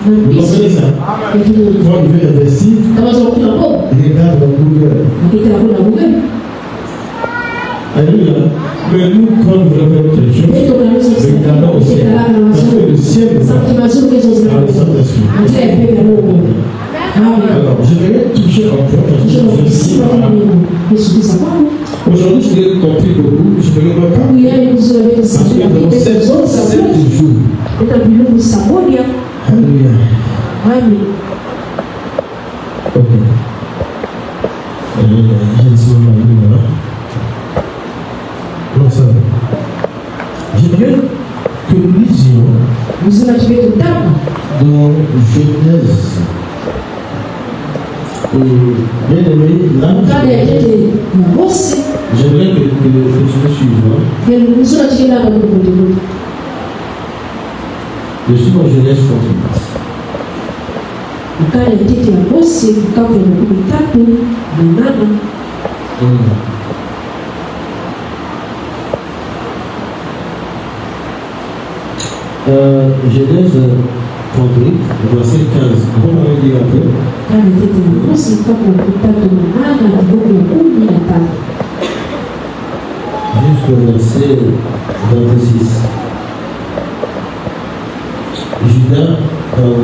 B: Vous comprenez ça? Quand tu veux investir, regarde la couleur. Alléluia. Mais nous, quand nous voulons faire quelque chose, regardons au ciel. Parce que le ciel est dans le Saint-Esprit. Alors, je vais toucher encore parce que je suis aujourd'hui, je l'ai compris beaucoup, je ne le vois pas. Parce que dans 7 jours, alléluia. Ok. J'ai dit mon alléluia. Non, ça va. J'aimerais que nous lisions dans Genèse. Bien aimé, là, j'aimerais que tu me suives. Je suis dans Genèse 38. Genèse 38, verset 15. Comment on dit un peu? Jusqu'au verset 26. Judas, pour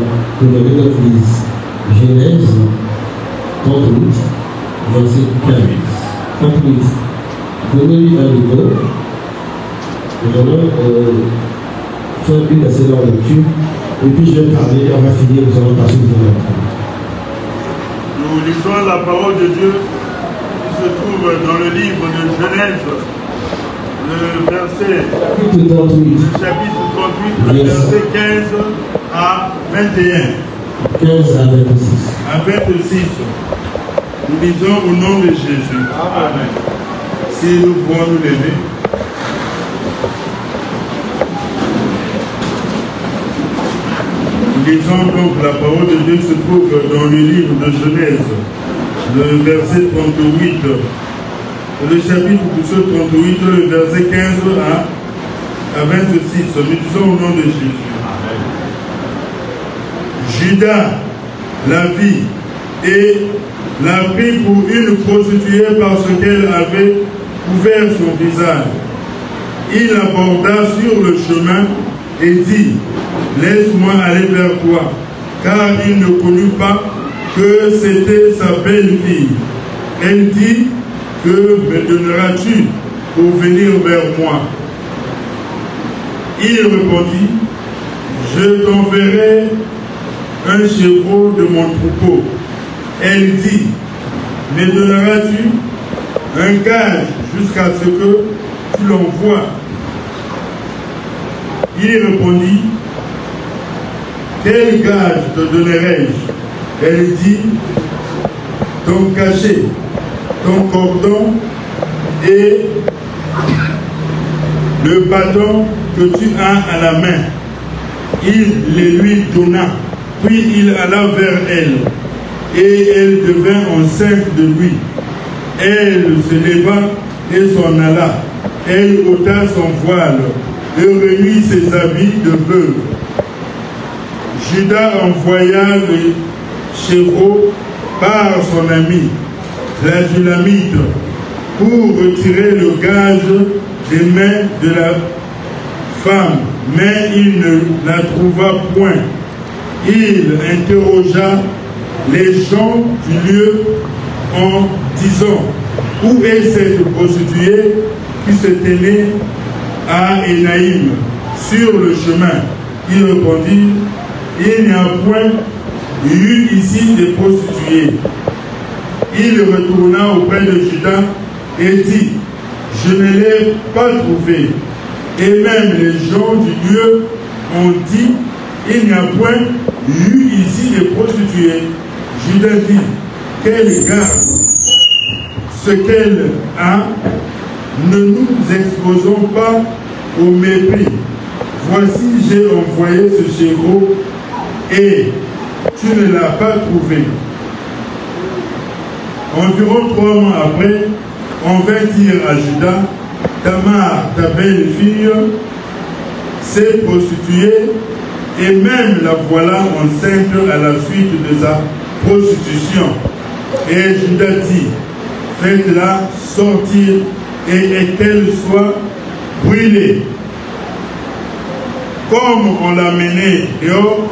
B: le l'église, Genèse 38, verset 15. 38. Donnez-lui un niveau. Nous allons faire une assez longue lecture. Et puis je vais parler, on va finir, nous allons passer au temps.
D: Nous lisons la parole de Dieu qui se trouve dans le livre de Genèse, le verset, chapitre 38, verset 15 à 21.
B: 15 à 26.
D: À 26. Nous lisons au nom de Jésus. Amen. Si nous pouvons nous lever. Lisons donc la parole de Dieu se trouve dans le livre de Genèse, le verset 38, le chapitre 38, le verset 15 à 26. Nous disons au nom de Jésus. Judas la vit et l'a pris pour une prostituée parce qu'elle avait couvert son visage. Il l'aborda sur le chemin et dit: laisse-moi aller vers toi, car il ne connut pas que c'était sa belle-fille. Elle dit: que me donneras-tu pour venir vers moi? Il répondit: je t'enverrai un chevreau de mon troupeau. Elle dit: me donneras-tu un gage jusqu'à ce que tu l'envoies? Il répondit: quel gage te donnerai-je? Elle dit: ton cachet, ton cordon et le bâton que tu as à la main. Il les lui donna, puis il alla vers elle, et elle devint enceinte de lui. Elle se leva et s'en alla. Elle ôta son voile et remit ses habits de veuve. Judas envoya le chevreau par son ami, la Dynamite, pour retirer le gage des mains de la femme, mais il ne la trouva point. Il interrogea les gens du lieu en disant: où est cette prostituée qui se tenait à Énaïm sur le chemin? Il répondit: il n'y a point eu ici de prostituées. Il retourna auprès de Judas et dit: je ne l'ai pas trouvée. Et même les gens du lieu ont dit: il n'y a point eut ici des prostituées. Judas dit qu'elle garde ce qu'elle a, ne nous exposons pas au mépris. Voici, j'ai envoyé ce chéreau et tu ne l'as pas trouvé. Environ 3 mois après, on vint dire à Judas, Tamar, ta belle-fille, s'est prostituée et même la voilà enceinte à la suite de sa prostitution. Et Judas dit, faites-la sortir et qu'elle soit brûlée. Comme on l'a menée dehors,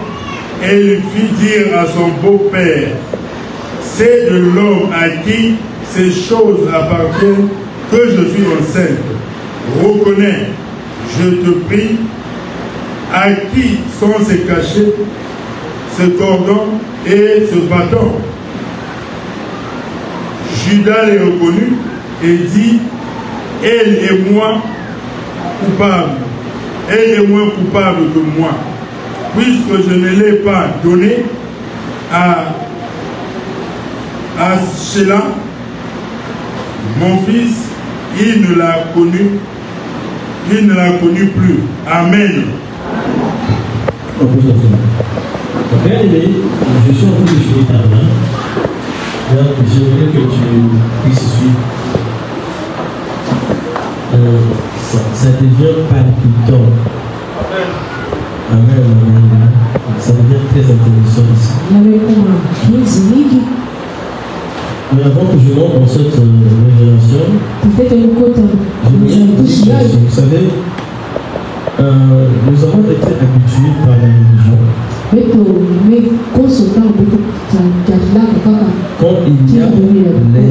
D: elle fit dire à son beau-père, c'est de l'homme à qui ces choses appartiennent que je suis enceinte. Reconnais, je te prie, à qui sont ces cachets, ce cordon et ce bâton. Judas les reconnut et dit, elle est moins coupable. Elle est moins coupable que moi, puisque je ne l'ai pas donné à Sheila, mon fils, il ne l'a connu plus. Amen.
B: Bien aimé, je suis en train de finir ta main. Donc, j'aimerais que tu puisses suivre. Ça devient palpitant. Amen, amen. Ça devient très intéressant ici. Mais avant que je monte dans cette révélation, vous savez, nous avons été habitués par la religion. Quand il y a les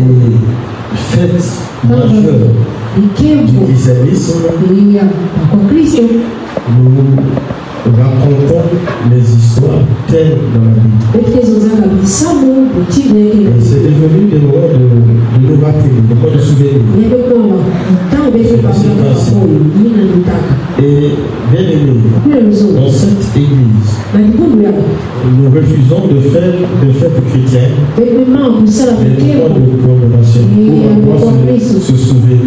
B: fêtes majeures du christianisme, nous racontons les histoires telles dans la Bible. C'est devenu des moments de nous rappeler, des moments de souvenir. Et bien aimé, dans cette église, nous refusons de faire des fêtes chrétiennes, des moments de commémoration, pour se souvenir,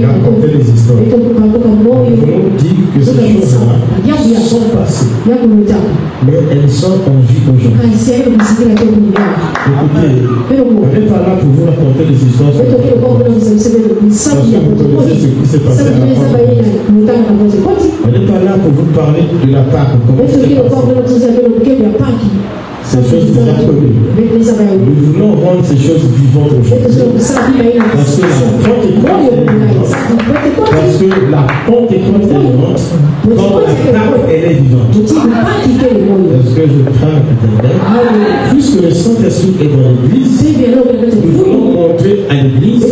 B: raconter les histoires. Nous voulons dire que ces choses-là sont passées, mais elles sont en vie aujourd'hui. Écoutez, on n'est pas là pour vous raconter les histoires, parce que vous connaissez ce qui s'est passé à la fin. On n'est pas là pour vous parler de la Pâque. Ces choses déjà connues. Nous voulons rendre ces choses vivantes aujourd'hui. Parce que la Pentecôte est vivante. Quand la Pâque elle est vivante. Est-ce que je crains peut-être? Puisque le Saint-Esprit est dans l'Église, nous voulons montrer à l'Église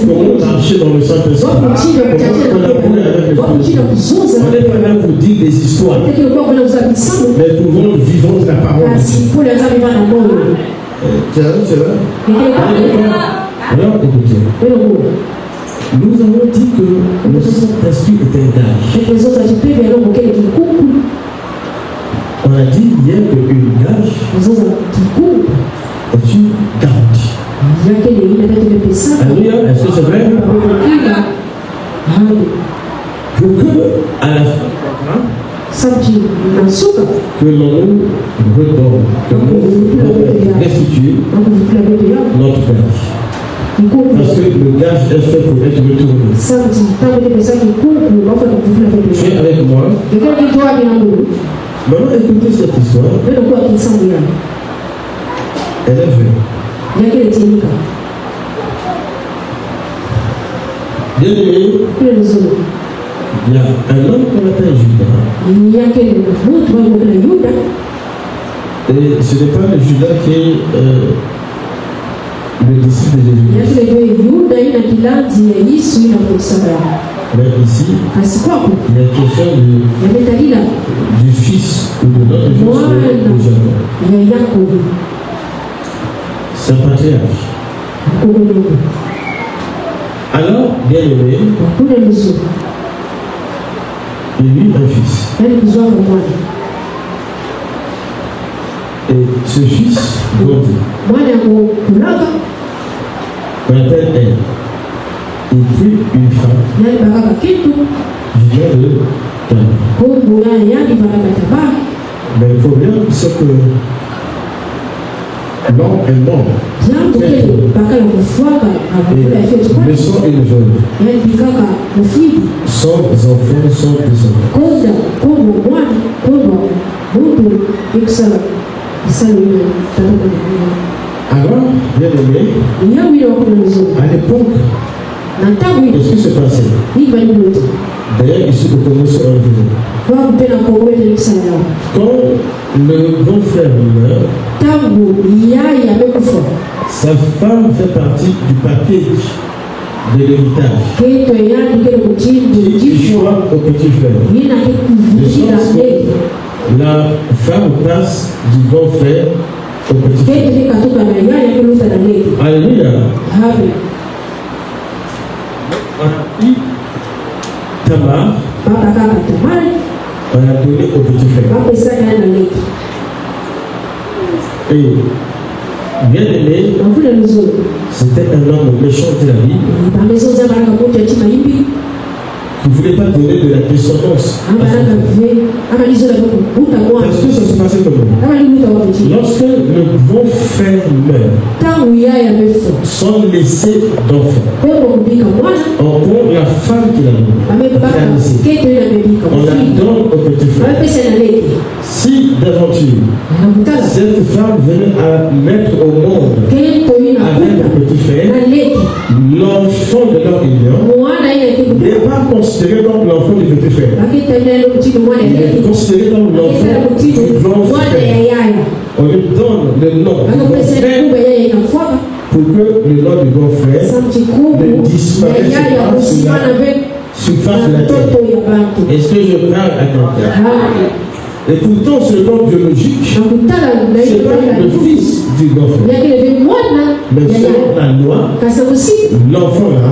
B: comment marcher dans le Saint-Esprit. Comment collaborer avec le Saint-Esprit. On n'est pas là pour dire des histoires, mais pour rendre vivante la parole. C'est vrai. Alors, écoutez. Nous avons dit que le Saint-Esprit est un gage. On a dit hier qu'une gage est une garantie. Alléluia, est-ce que c'est vrai? Pour que, à la fin, que l'on nous redonne, que l'on restitue notre gage. Parce que le gage est fait pour être retourné. Tu es avec moi. Maintenant, écoutez cette histoire. Elle est vraie. Bien aimé, il y a un homme qu'on appelle Judas. Et ce n'est pas le Judas qui est le disciple de Jésus. Mais ici, il y a question du fils ou de notre fils de Jacob. C'est un patriarche. Alors, bien aimé, il eut un fils. ce fils grandit. On appelle elle. Il prit une femme. Je viens de mais le problème, c'est que l'homme est mort. Et le sang est le jeune. Sans enfants, sans descendants. Alors, bien aimé, à l'époque, qu'est-ce qui se passait? D'ailleurs, ici, vous connaissez un jour. Quand le grand frère meurt, sa femme fait partie du package de l'héritage. Qui choisit au petit frère. De sorte que la femme passe du grand frère au petit frère. Alléluia. Tamar, on a donné au petit frère. Et bien aimé, c'était un homme méchant de la Bible qui ne voulait pas donner de la descendance. Parce que ça se passait comme ça. Lorsque le grand frère meurt, sans laisser d'enfant, encore la femme qui l'a laissé, on la donne au petit frère. Si d'aventure, cette femme venait à mettre au monde avec le petit frère, l'enfant de leur union n'est pas considéré comme l'enfant du petit frère. Il est considéré comme l'enfant du grand frère. On lui donne le nom du grand frère pour que le nom du grand frère ne disparaisse pas sur face de la terre. Est-ce que je parle à quelqu'un? Et pourtant, ce nom biologique, ce n'est pas le fils du grand frère. Mais selon la loi, l'enfant là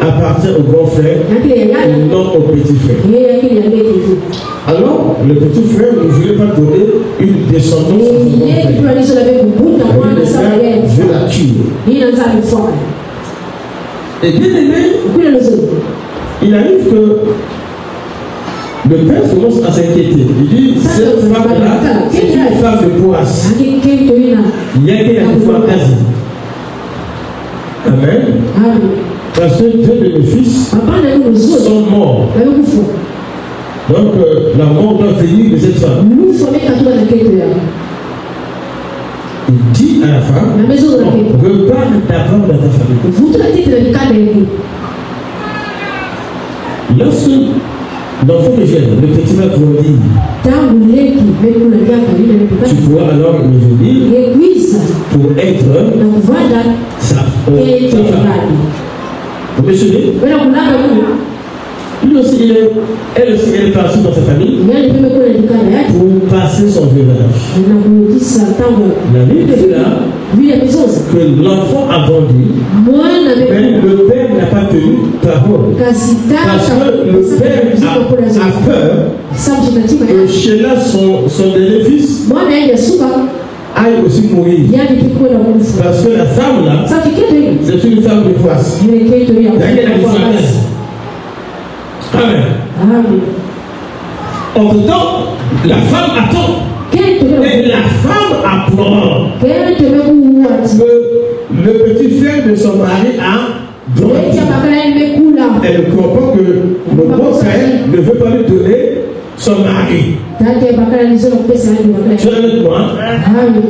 B: appartient au grand frère et non au petit frère. Alors, le petit frère ne voulait pas donner une descendance à son grand frère. Je vais la tuer. Et bien aimé, il arrive que le père commence à s'inquiéter. Il dit, cette femme-là, c'est une femme de poisse. Il y a quelques fois quasi. Amen. Parce que deux de mes fils sont morts. Donc la mort doit venir de cette femme. Il dit à la femme, repars d'abord dans ta famille. Lorsque l'enfant que j'aime, le petit va grandir, tu pourras alors me venir pour être sa femme. Vous me suivez? Lui aussi, elle aussi, elle est partie dans sa famille pour passer son veuvage. La Bible dit là que l'enfant a vendu, mais le père n'a pas tenu parole. Parce que le père a peur que chez là son dernier fils aille aussi mourir. Parce que la femme là, c'est une femme de poisse. Amen. En tout temps, la femme attend. Et la femme apprend que le petit frère de son mari a grandi. Elle comprend que le bon frère ne veut pas lui donner son mari. Tu es avec moi?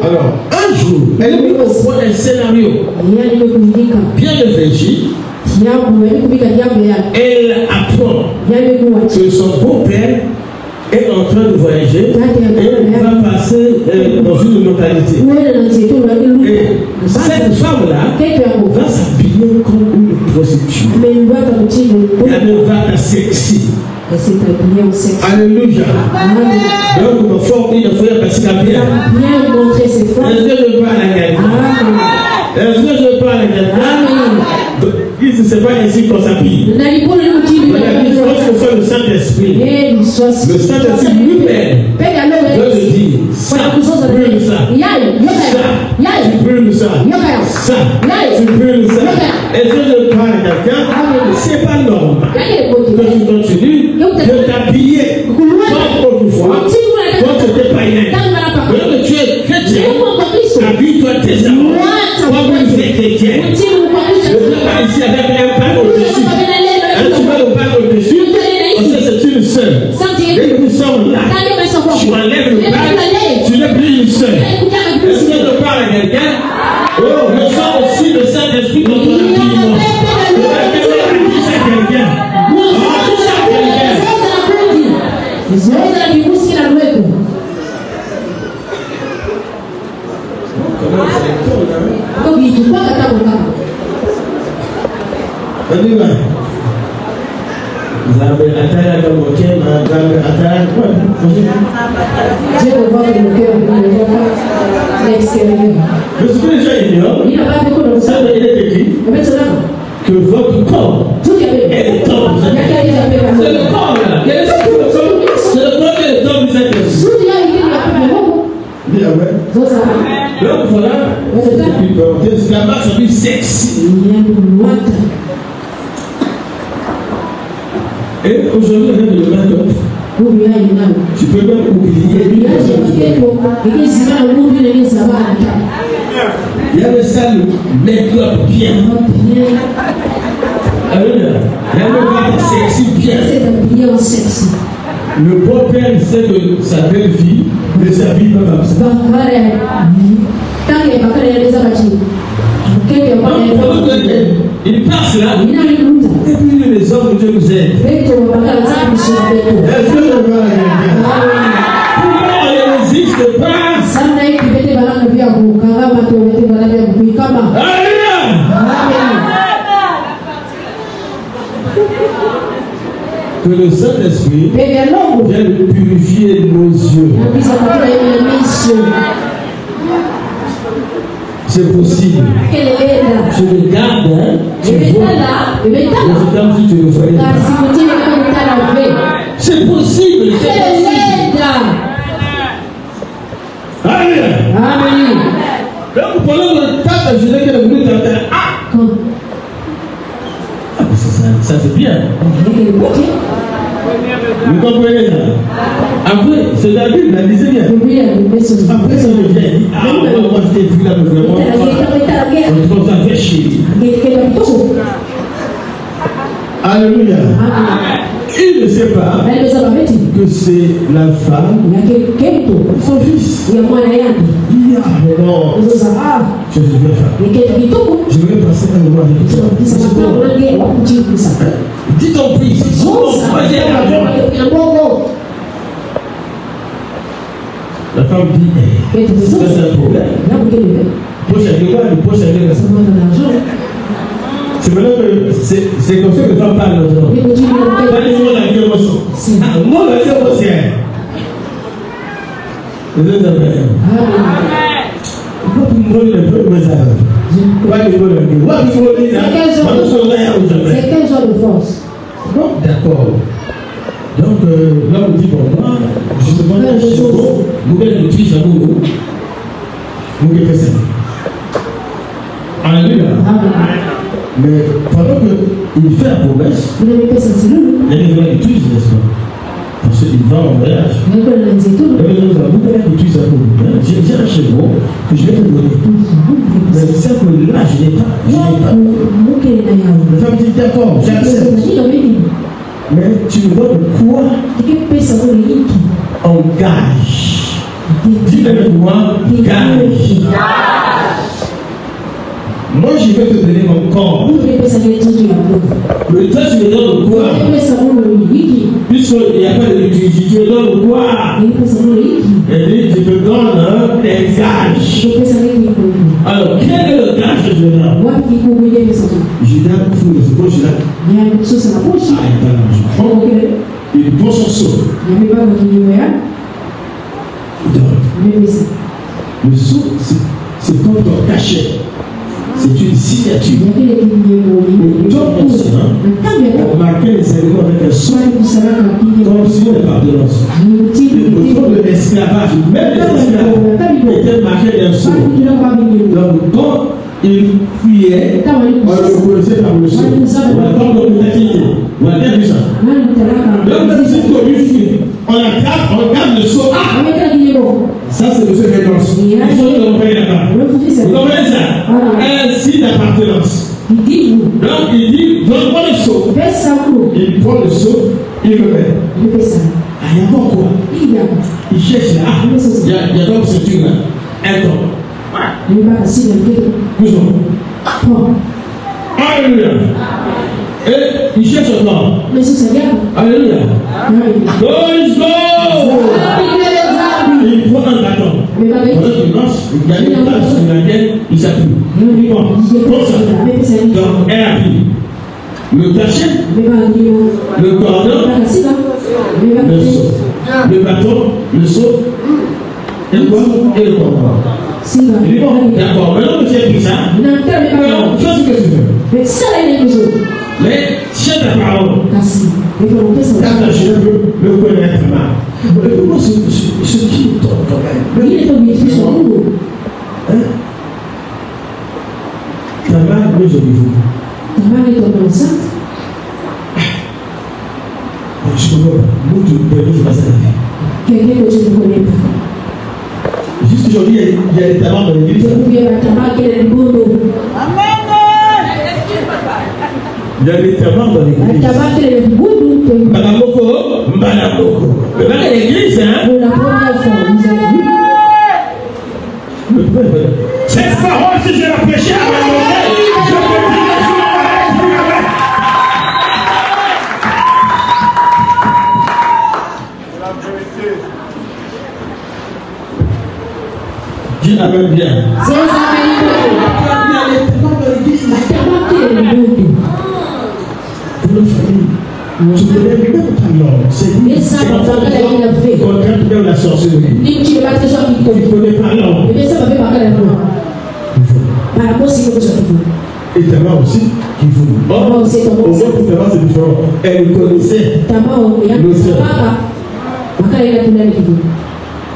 B: Alors, un jour, elle met au point un scénario bien réfléchi. Elle apprend que son beau-père est en train de voyager et va passer dans une localité. Et cette femme-là va s'habiller comme une prostituée. Elle va être sexy. Alléluia. Donc, il faut passer la bien. Est-ce que je parle à quelqu'un? Est-ce que je parle à quelqu'un? Il l'église, c'est pas ainsi qu'on s'habille. On a dit que soit le Saint-Esprit. Le Saint-Esprit lui-même doit te dire ça, brûle ça. Ça, tu brûles ça. Ça, tu brûles ça. Et je ne parle à quelqu'un, c'est pas normal que tu continues de t'habiller comme autrefois, quand tu étais païen. Quand tu es chrétien, habille-toi décemment. Comme une vraie chrétienne. Ne viens pas ici avec un pain au-dessus. Tu vas le pain au-dessus, parce que c'est une sœur. Dès que nous sommes là, tu enlèves le pain, tu n'es plus une sœur. Est-ce que je parle à quelqu'un? Oh, je sens aussi le Saint-Esprit dans ton habillement. Dis à quelqu'un. Dis à quelqu'un.
C: Dieu va voir le cœur, il ne voit pas l'extérieur.
B: Le Seigneur ignore.
C: Il n'a pas beaucoup de ça.
B: Il est écrit que votre corps est le temple. C'est le corps là. C'est le corps qui est le temple du Saint-Esprit. Donc voilà, c'est la marche plus sexy. Et aujourd'hui, avec le matin, tu peux même oublier une personne. Il y a le sale make-up bien. Alléluia. Il y a le make-up sexy bien. Le beau-père sait que sa belle-fille ne s'habille pas comme ça. Il passe là, et puis les hommes de Dieu nous aident. Est-ce que le pouvoir ne résiste pas? Alléluia! Que le Saint-Esprit vienne purifier nos yeux. C'est possible. Tu regardes, hein, tu vois. Si tu le voyais. C'est possible. Alléluia. Amen. Donc, pendant le temps de Jésus qui est venu t'entendre, ça c'est bien. Vous comprenez ça? Après, c'est la Bible, la disait bien. Après, ça devient. Moi je t'ai vu là, mais vraiment. On trouve ça fait chier. Alléluia. Il ne sait pas que c'est la femme, son fils. Non, je vais faire. Je vais passer un moment avec toi. Dis ton fils. La femme dit, c'est un problème. C'est maintenant que c'est comme ça que les femmes parlent de toi. Pas les mots dans le mot. Moi, le mot, c'est. Vous êtes d'accord? Pourquoi vous me le peu, mais ça va.
C: C'est quel genre de force?
B: Bon, d'accord. Donc, là, on dit pour moi, je demande à Chico, nous allons le tricher à nous. Nous allons faire ça. Alléluia. Mais pendant qu'il fait la promesse, il utilise, n'est-ce pas? Parce qu'il va en voyage. Nous allons utiliser ça pour nous. J'ai un chevaux que je vais te donner. Mais c'est ça que là, je n'ai pas. La femme dit d'accord, j'accepte. Mais tu me donnes quoi? Engage. Dis-le-moi, gage. Moi, je vais te donner mon corps. Mais toi, tu me donnes quoi? Puisqu'il n'y a pas de liturgie, tu me donnes quoi? Et tu me donnes des gages. Alors, quel est le gage que je donne? Je donne un fou de ce poche-là. Il prend son seau. Il donne. Le seau, c'est comme ton cachet. C'est une signature. Le temps conscient a marqué les éléments avec un son comme si on appartenance. Le temps de l'esclavage, même les esclaves étaient marqués d'un son. Donc quand il fuyait, on le reconnaissait par le son. On a comme l'opportunité. On a bien vu ça. Donc même si tu fuis, on garde le son. Ça c'est le secret d'annonce. Il faut que l'on paye là-bas. Vous comprenez ça? Un signe d'appartenance. Donc il dit, donne-moi le seau. Il prend le seau, il le met. Ah, il y a encore quoi? Il cherche là. Il y a donc ce truc là. Un temps. Alléluia. Et il cherche encore. Alléluia. Go, go! Il prend un bâton. Pendant qu'il marche, il y a une place sur laquelle il s'appuie. Bon, comme ça. Donc, elle appuie. Le cachet, le cordon, le seau. Le bâton, le seau, et quoi? Et le cordon. Il dit bon, d'accord, maintenant que tu as pris ça, fais ce que tu veux. Mais tiens ta parole. Car je veux le connaître mal. Comment ce qui est ton quand même? Ta mère, mais je dis vous.
C: Ta mère est tombée enceinte.
B: Je ne vois pas. Nous, tu ne peux pas ça.
C: Quelqu'un que je ne connais pas.
B: Jusqu'aujourd'hui, il y a des talents dans l'église.
C: Il y a des talents qui est le boulot.
B: Il y a des talents dans l'église. Madame Boko. Mais dans l'église, hein?
C: Pour la première fois, vous avez vu?
B: Cette parole, si je la prêchais à ma montagne, je peux dire que je ne vais pas. Dis amen bien.
C: C'est
B: tu ne connais même pas l'homme. C'est comme la sorcellerie. Tu ne connais pas l'homme. Et ta main aussi, qui vous. Au moins, ta main, c'est différent. Elle connaissait le ciel.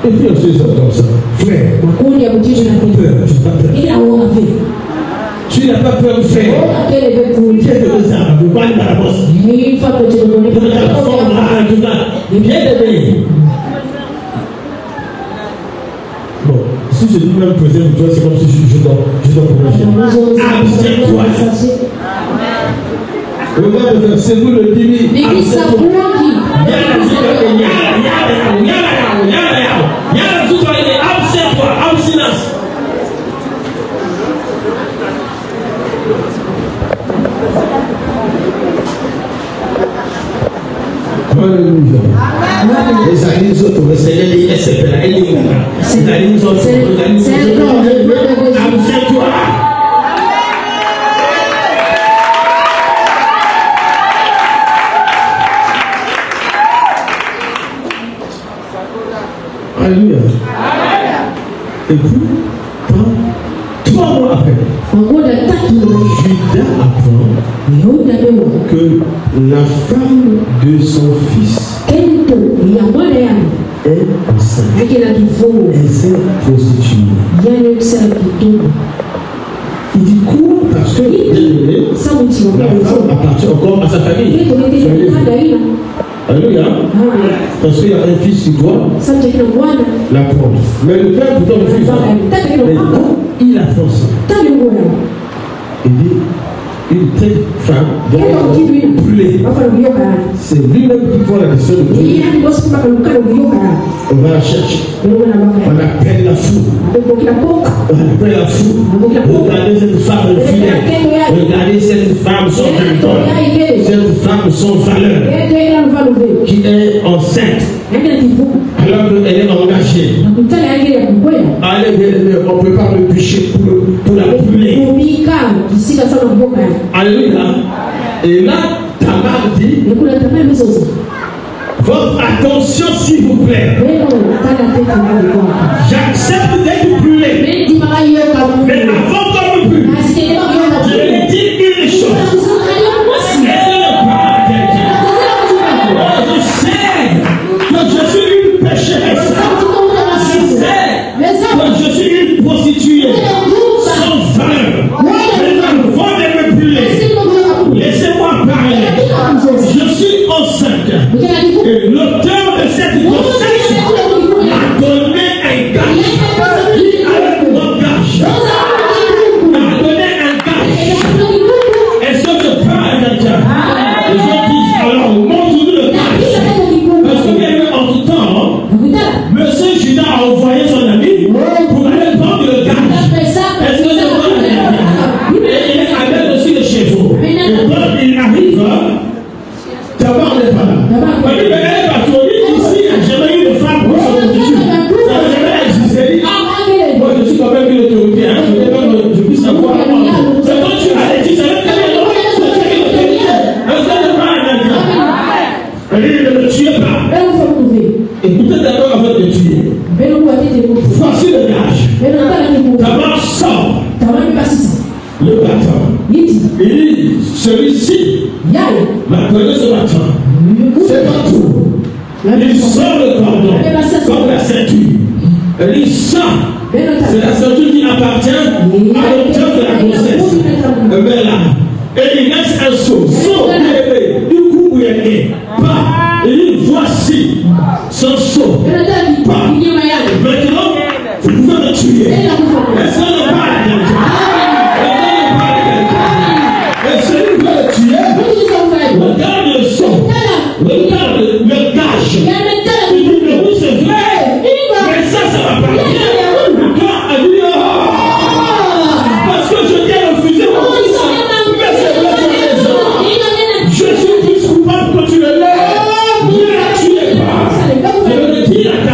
B: Et puis on se dit comme ça. Frère, tu n'as pas peur de faire. Qu'est-ce que ça va? Vous parlez par la poste. Bien aimé. Bon, si je dis même poser pour toi, c'est comme si je dois prolonger. Abstiens-toi. Regarde, c'est vous le dimi. Abstiens-toi, abstinence. Alléluia. Les amis autres, le Seigneur dit, les amis autres, abstiens-toi. Alléluia. Et puis, 3 mois après, Judas apprend que la femme de son fils est enceinte. Elle s'est prostituée. Il dit quoi? Parce que la femme appartient encore à sa famille. Alléluia. Parce qu'il y a un fils qui doit la prendre. Mais le père pourtant le fils. Mais non, il a forcé. Il dit, une telle femme doit être brûlée. C'est lui-même qui prend la décision de brûler. On va la chercher. On appelle la foule. On appelle la foule. Regardez cette femme fidèle. Regardez cette femme sans territoire. Cette femme sans valeur. Qui est enceinte. Alors qu'elle est engagée. Allez, on prépare le bûcher pour la brûler. Alléluia. Et là, Tamar dit, votre attention s'il vous plaît. J'accepte d'être brûlé. Mais avant qu'on me brûle, président a envoyé son ami pour aller prendre le gage. Est-ce que c'est bon? Et il amène aussi le chevaux. Et quand il arrive, d'abord on n'est pas là. On dit, mais elle est partout. Ici, j'ai jamais eu de femme pour son Jésus. Ça n'a jamais existé. Moi, je suis quand même une autorité. Je puisse savoir. C'est quand tu as dit, c'est même pas une autorité. Est-ce que c'est pas un agent? Elle dit, ne me tuez pas. Écoutez d'abord avant de tuer. Voici le gage. D'abord sort le bâton. Il dit, celui-ci m'a connu ce bâton. C'est pas tout. Il sort le cordon comme la ceinture. Il sort. C'est la ceinture qui appartient à l'auteur de la grossesse. Mais là, et il laisse un saut. Saut, du coup, où il est. Pas. Il dit, voici son saut. Pas. Maintenant, vous pouvez me tuer. Est-ce qu'on ne parle de quelqu'un? Est-ce qu'on ne parle de quelqu'un? Et celui qui veut le tuer, regarde le saut. Regarde le gage. Il dit, mais oui, c'est vrai. Mais ça va pas bien. Quand elle dit, parce que je t'ai refusé mon fils. Mais c'est vrai, tu as raison. Je suis plus coupable que tu le l'es. Ne la tuez pas. Je le dis à ta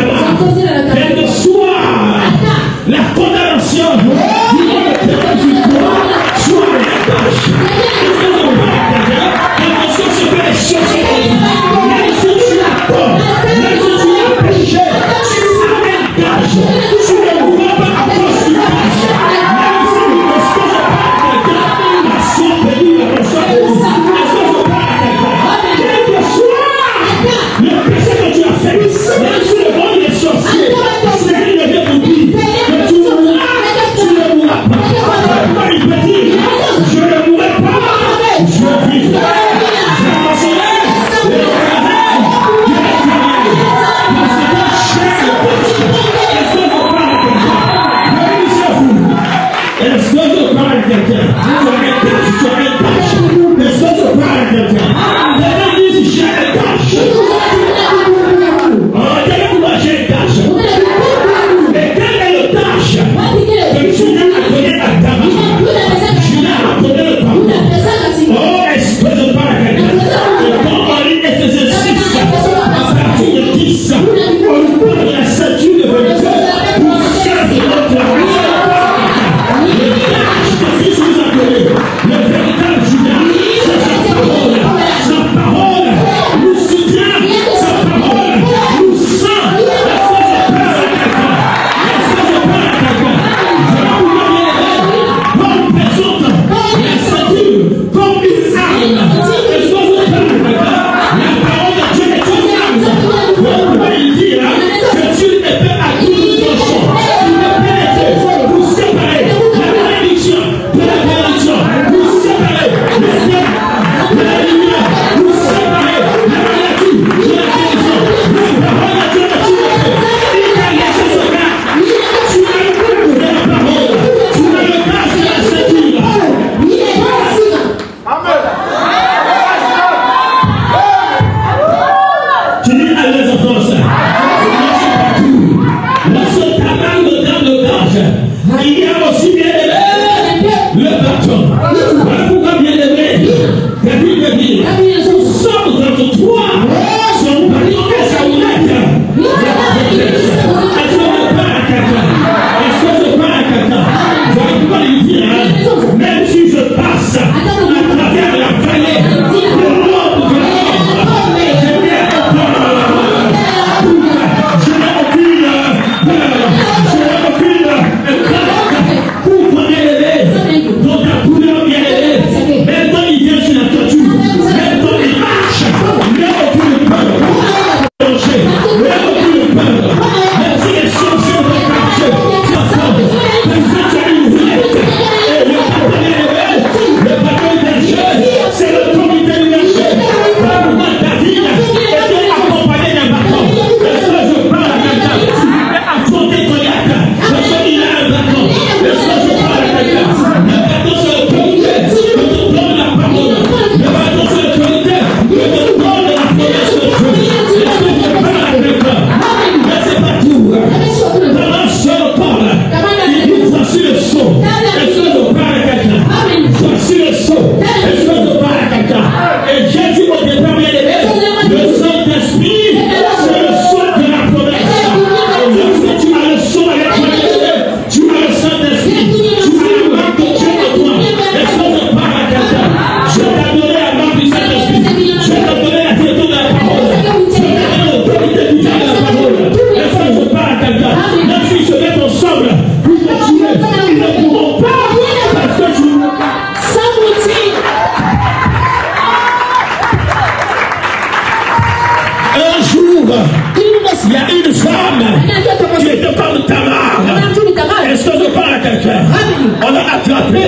B: On l'a attrapé.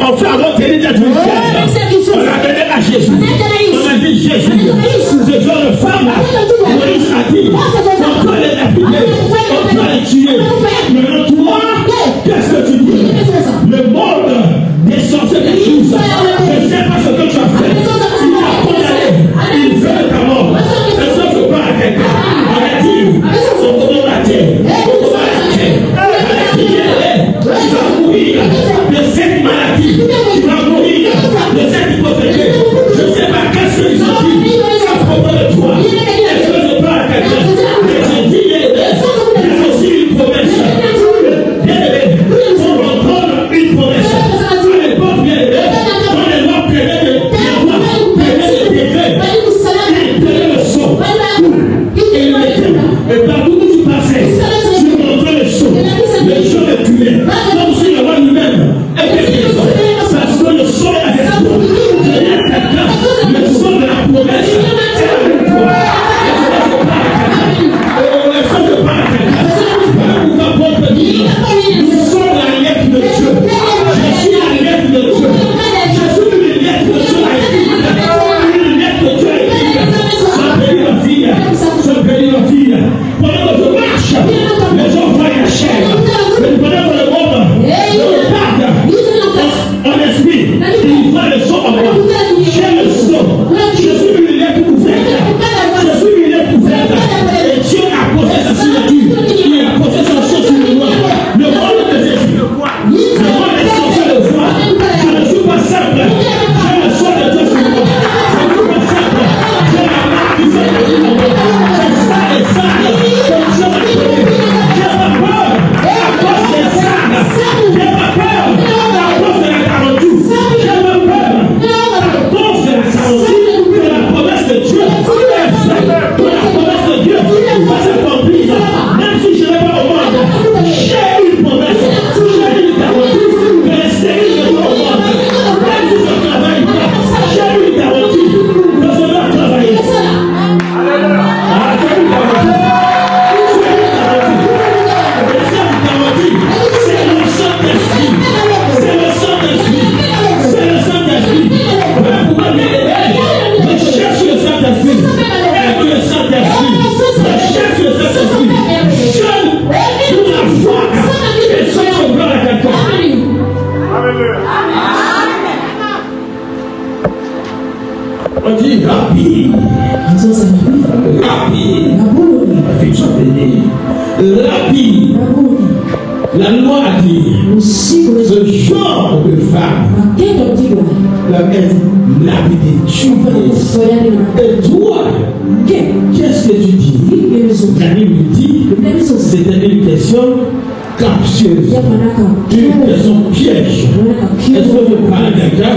B: On fait avoir télé d'adultère. On l'a donné à Jésus. On a dit Jésus, ce genre de femme, Moïse a dit, on doit les lapider, on doit les tuer. Mais toi, qu'est-ce que tu dis? Le monde est censé t'écrire ça. Je ne sais pas ce que tu as fait. Il a condamné, il veut ta mort. Est-ce que je parle à quelqu'un? On a dit, on commence la terre, on commence la terre. Tu vas mourir de cette maladie, tu vas mourir de cette hypothèque. Je ne sais pas qu'est-ce qu'ils ont dit à propos de toi. Est-ce que je parle à quelqu'un? Je dis, il y a aussi une promesse. Bien aimé, on va prendre une promesse. À l'époque, bien aimé, on est là, prenez le degré, prenez le son. Et il était, et partout où tu passais, tu montrais le son. Les gens le tuaient. Comme si le roi lui-même était présent. Parce que le son est avec toi. Il y a quelqu'un, le son de la promesse est avec toi. Est-ce que je parle à quelqu'un? Voilà pourquoi Paul peut dire, nous sommes la lettre de Dieu. Je suis la lettre de Dieu. Je suis une lettre de Dieu à écrire. Une lettre de Dieu à écrire. Je bénis ma fille. Je bénis ma fille. Pendant que je marche, les gens voient la chair. Mais pendant que le monde me regarde en esprit, il voit le son en moi. J'ai le son. Je suis une lettre ouverte. Je suis une lettre ouverte. Et Dieu a posé sa signature. Il a posé son son sur moi. Le monde de Jésus le voit. Le monde est censé le voir. Je ne suis pas simple. J'ai le son de Dieu sur moi. Je ne suis pas simple. J'ai la main du Seigneur sur moi. C'est ça et ça. Comme Dieu m'a donné. J'ai pas peur. À cause des sacs. J'ai pas peur. À cause de la carotte. J'ai pas peur. À cause de la carotte. Que la promesse de Dieu est faite. Que la promesse de Dieu va s'accomplir. Même si je n'ai pas au monde, j'ai une promesse. J'ai une garantie que les stériles ne vont au monde. Même si je ne travaille pas, j'ai une garantie que je dois travailler. Ah, j'ai une garantie. C'est le Saint-Esprit. C'est le Saint-Esprit. C'est le Saint-Esprit. Voilà pourquoi je cherche le Saint-Esprit. Aime le Saint-Esprit. Je cherche le Saint-Esprit. Jeune pour la foi. Et sois au gloire à quelqu'un. On dit rapide. Rapide. Rapide. La loi a dit ce genre de femme, la mère lapide, tu et toi, qu'est-ce que tu dis? L'ami me dit, c'était une question captieuse, une question piège. Est-ce que je parle à quelqu'un?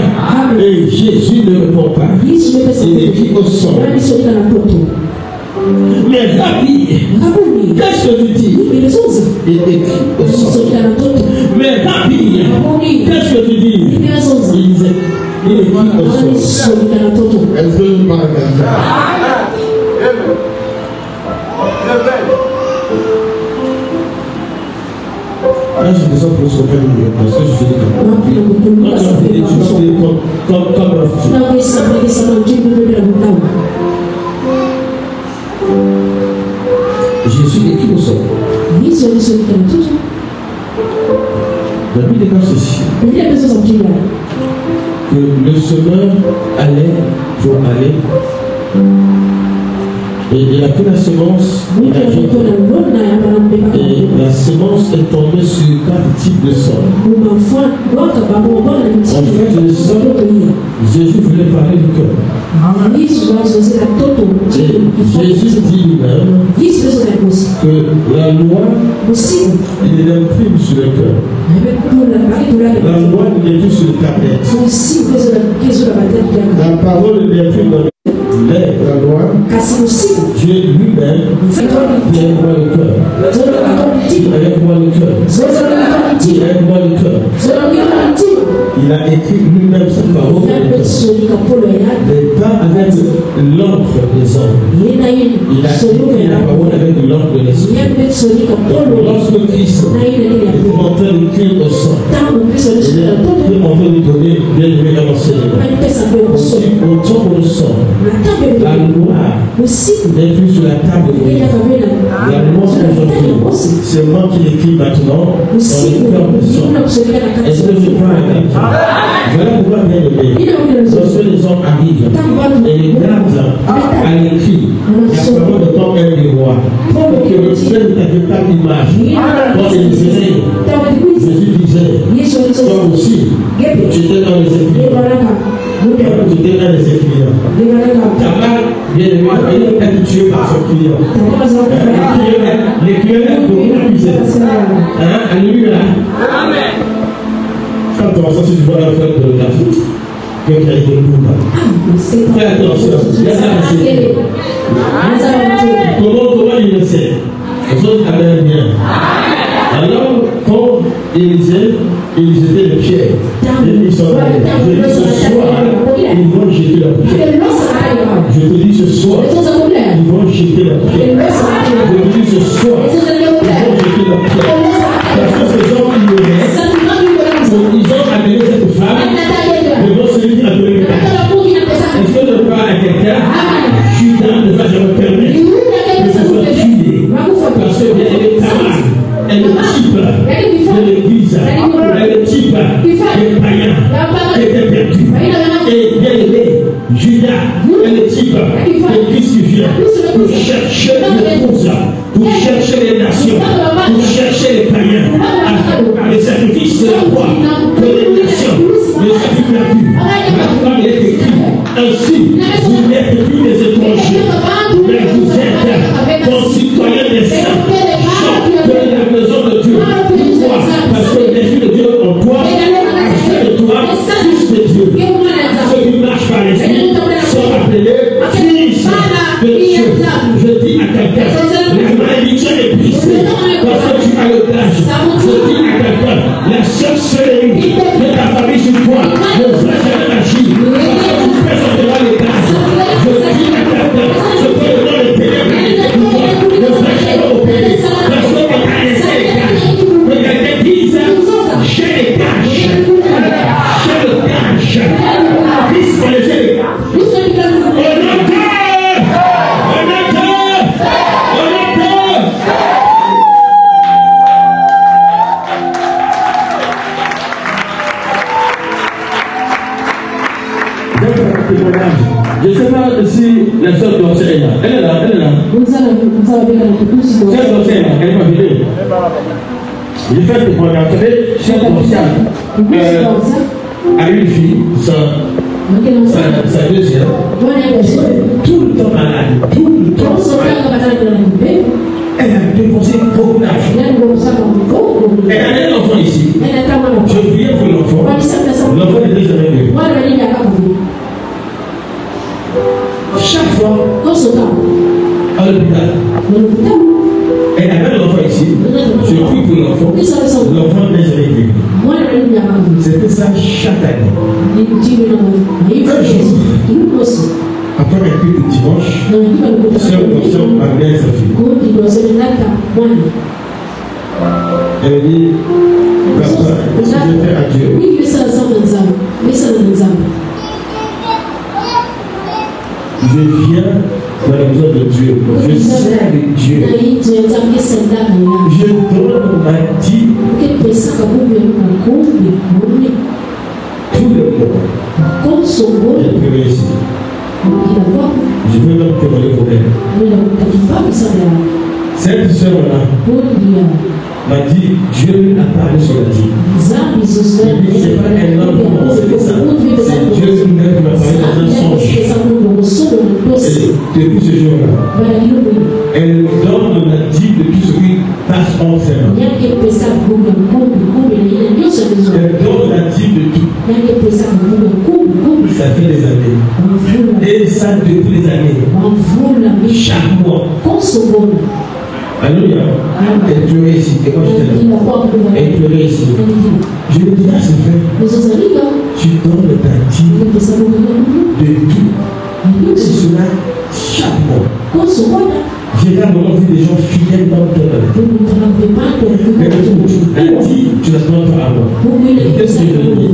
B: Et Jésus ne répond pas. Il écrit au sol. Mais rapide, qu'est-ce que tu dis? Il écrit au sol. Mais rapide, qu'est-ce que tu dis? Il écrit au sol. Est-ce que je parle à quelqu'un? Là, je descends pour se faire une parce que je fais Jésus écrit au sol. La Bible déclare ceci. Que le semeur allait pour aller. Et il a pris la semence, et la semence est tombée sur 4 types de sol. En fait, le sol, Jésus voulait parler du cœur. Et Jésus dit lui-même que la loi, il l'imprime sur le cœur. La loi, il est plus sur le tablette. La parole, il l'imprime dans le mais la loi, Dieu lui-même, il aide-moi le cœur. Il aide-moi le cœur. Il aide-moi le cœur. Il a écrit lui-même sa parole. Mais pas avec l'encre des hommes. Il a écrit la parole avec l'encre de l'esprit. Lorsque Christ est en train d'écrire au sang, il est en train de donner bien aimé à l'enseignement. Aussi, au temps où nous sommes, la loi n'est plus sur la table de Dieu. La loi aujourd'hui, c'est moi qui l'écris maintenant dans le cœur des hommes. Est-ce que je parle avec toi? Voilà pourquoi bien aimé. Lorsque les hommes arrivent et les gardent à l'écrit, la parole de ton père du roi, pour que le ciel ne t'avait pas d'image. Quand il disait, Jésus disait, toi aussi, tu étais dans les écrits. Tu étais dans les écrits. Ta mère, bien aimé, est tuée par son client. Les clients ont beaucoup abusé. Alléluia. Amen. Quand tu vas sortir du voile à la fête de l'Afrique, quelqu'un est de nous. Fais attention. Comment il le sait? Les autres avaient bien. Alors, quand Élisée était le pierre, ils sont allés. Je dis ce soir, ils vont jeter la pierre. Je te dis ce soir, ils vont jeter la pierre. Je te dis ce soir, ils vont jeter la pierre. Parce que ces gens qui ignoraient, ils ont amené cette femme devant celui qui a donné le cas. Est-ce que je parle à quelqu'un? Judas ne va jamais permettre que ce soit tué. Parce que bien aimé Tamar est le type de l'église, est le type des païens qui étaient perdus. Et bien aimé, Judas est le type de Christ qui vient pour chercher l'épouse, pour chercher les nations, pour chercher les païens, par les sacrifices de la croix, de les nations, les sacrifices perdus. Maintenant, il est écrit, ainsi, vous n'êtes plus des étrangers, mais vous êtes concitoyens des saints, de la maison de Dieu. Pourquoi? Parce que l'Esprit de Dieu en toi, à fait de toi, fils de Dieu. Ceux qui marchent par l'Esprit sont appelés fils de Dieu. Je dis à quelqu'un, la malédiction est brisée parce que tu as le gage. Je dis à quelqu'un, la sorcellerie de ta famille sur toi ne va jamais agir parce que tu présenteras les gages. Je dis à quelqu'un, je peux le nom de ténèbres ne va jamais opérer parce que on a laissé les gages. Que quelqu'un dise, j'ai les gages. J'ai le gage. Puisque les gages. Je ne sais pas si la sœur d'Orsay est là. Elle est là, elle est là. Sœur d'Orsay est là, elle n'est pas venue. Je fais des programmes. Vous savez, sœur d'Orsay a une fille, sa deuxième, tout le temps malade, tout le temps malade. Elle a dépensé beaucoup d'argent. Elle a un enfant ici. Je priais pour l'enfant. L'enfant est déjà venu. Chaque fois, à l'hôpital, elle avait l'enfant ici. Je prie pour l'enfant. L'enfant n'est jamais venu. C'était ça chaque année. Un jour, après un culte de dimanche, sœur m'a bien sa fille. Elle dit, papa, qu'est-ce que je fais à Dieu? Je viens dans la maison de Dieu. Je sers avec Dieu. Je donne ma dîme tout le monde. Je peux ici. Je veux même témoigner pour elle. Cette sœur-là m'a dit, Dieu n'a pas de cela dit. Ce n'est pas un homme qui m'a enseigné ça. C'est Dieu lui-même qui m'a parlé dans un songe. Et depuis ce jour-là, elle donne la dîme de tout ce qui passe en ses mains. Elle donne la dîme de tout. Ça fait des années. Et ça depuis des années. Chaque mois. Alors Alléluia. Et tu réussis. Et moi je t'aime. Et tu réussis. Je me dis, là c'est vrai. Tu donnes ta dîme de tout. C'est cela chaque mois. J'ai rarement vu des gens fidèles dans le cœur. Mais quand tu as dit, tu n'as pas à moi. Qu'est-ce que je veux dire?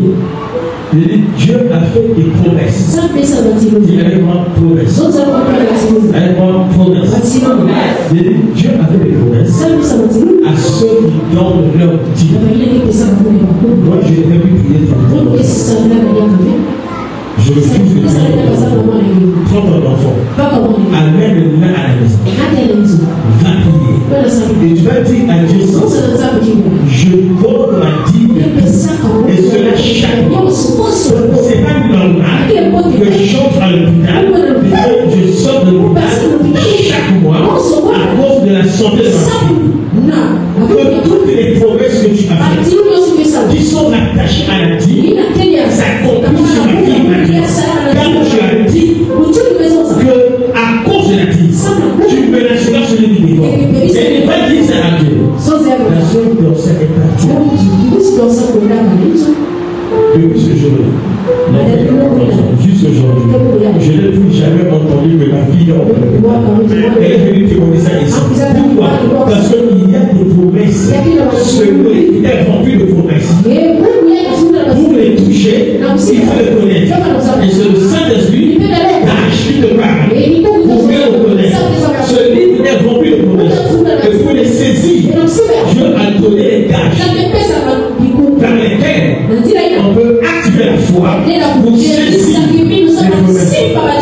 B: Il dit, Dieu a fait des promesses. Il a une promesse. Il dit, Dieu a fait des promesses à ceux qui donnent leur dîme. Moi, je n'ai plus prier pour vous. Je refuse de prier. Prends ton enfant. Amène-le à la maison. Va prier. Et tu vas dire à Dieu, je donne ma dîme et cela chaque mois. C'est pas normal que je chante à l'hôpital et que je sors de l'hôpital chaque mois à cause de la santé de ma fille. Que toutes les promesses que tu as faites qui sont attachées à la dîme s'accomplissent sur ma fille. Car tu as dit que à cause de la dîme, tu menaceras celui qui dévore. Et il va dire ça à Dieu. La seule personne est partie. Depuis ce jour-là, jusqu'à aujourd'hui, je n'ai plus jamais entendu que ma fille en pleurait. Elle est venue témoigner ça ici. Pourquoi? Parce qu'il y a des promesses. Celui qui est rempli de promesses. Pour les toucher, il faut les connaître. Et c'est le Saint-Esprit qui te parle. Pour bien le connaître. Celui qui est rempli de promesses. Et pour les saisir, Dieu a donné les gages par lesquels on peut activer la foi pour saisir les promesses.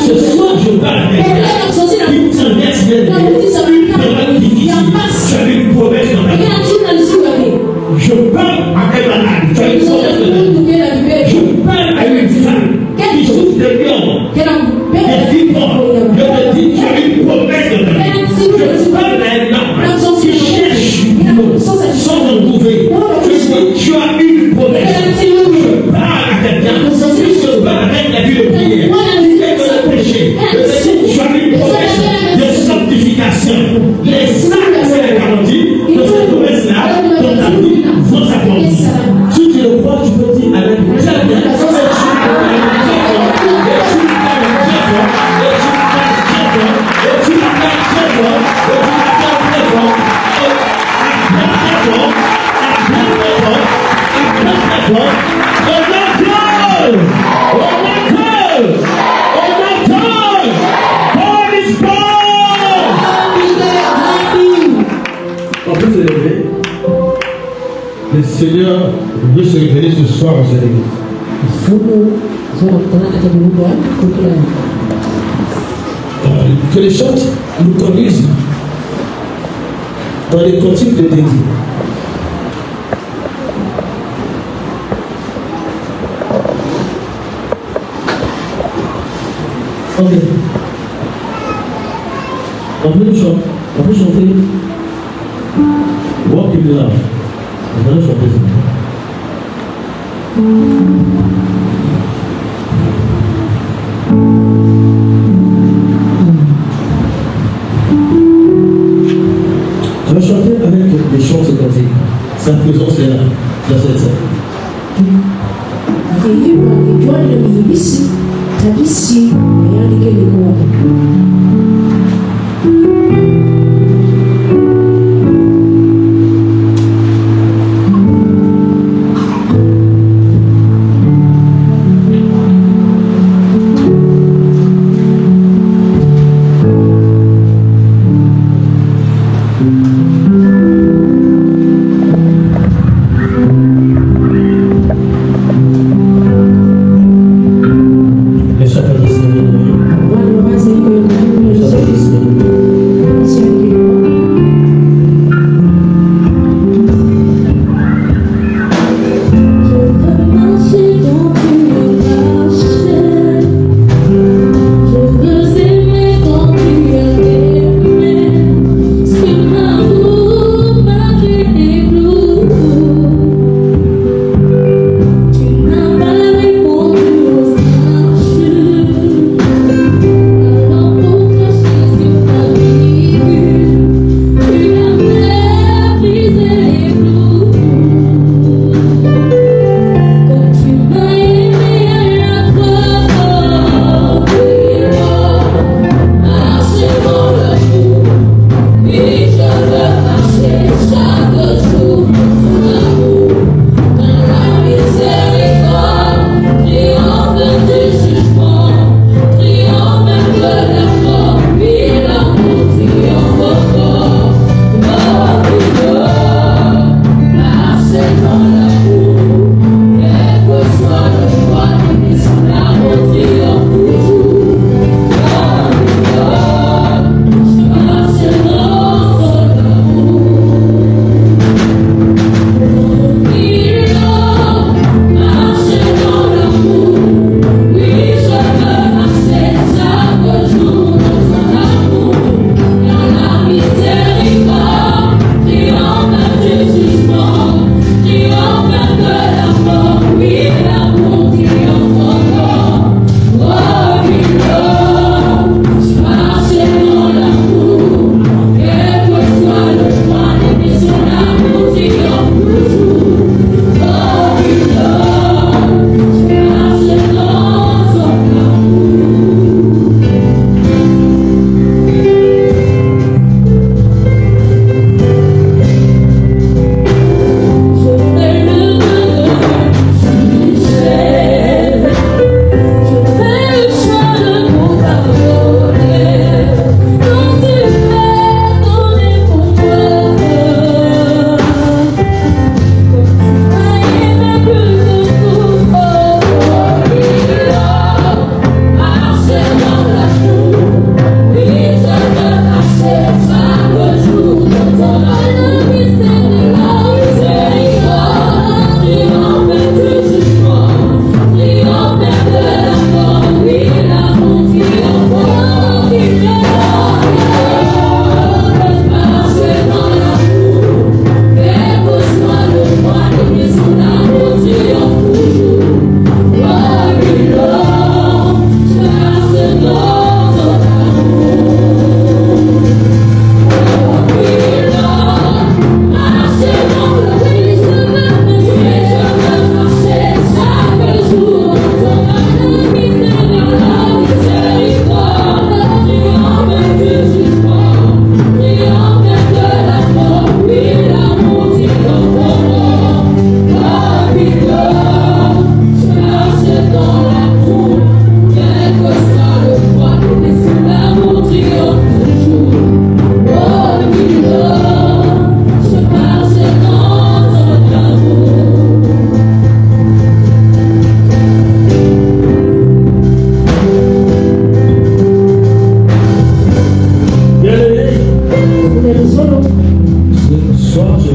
B: Ce soir, je parle avec quelqu'un qui traverse une période difficile. Tu as une promesse dans ta vie. Je parle à un malade. Tu as une promesse dans ta vie. Je parle à une femme qui souffre de lions, des vivants. Je te dis, tu as une promesse dans ta vie. Je parle à un homme qui cherche sans en trouver. Je dis, tu as une promesse. Je parle à quelqu'un qui se bat avec la vie de prière. Et de péché. Tu as une promesse de sanctification. Les saints, c'est la garantie de cette promesse-là dans ta vie vont s'accomplir. Si tu le crois, tu peux dire avec très bien. Le Seigneur veut se révéler ce soir aux églises. Que les chants nous conduisent dans les cantiques de dédié. Ok. On peut chanter Walk in Love. On va chanter ça. Je vais chanter avec les chants cantiques. Sa présence est là, dans cette scène. Les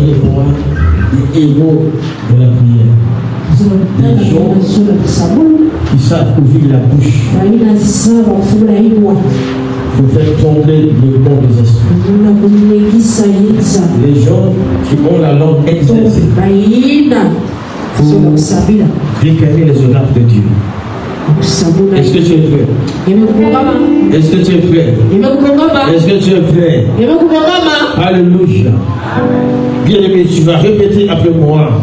B: allez voir des héros de la prière. Des gens qui savent ouvrir la bouche pour faire tomber le monde des esprits. Les gens qui ont la langue exercée pour déclarer les oracles de Dieu. Est-ce que tu es prêt? Est-ce que tu es prêt? Est-ce que tu es prêt? Alléluia. Bien-aimé, tu vas répéter après moi.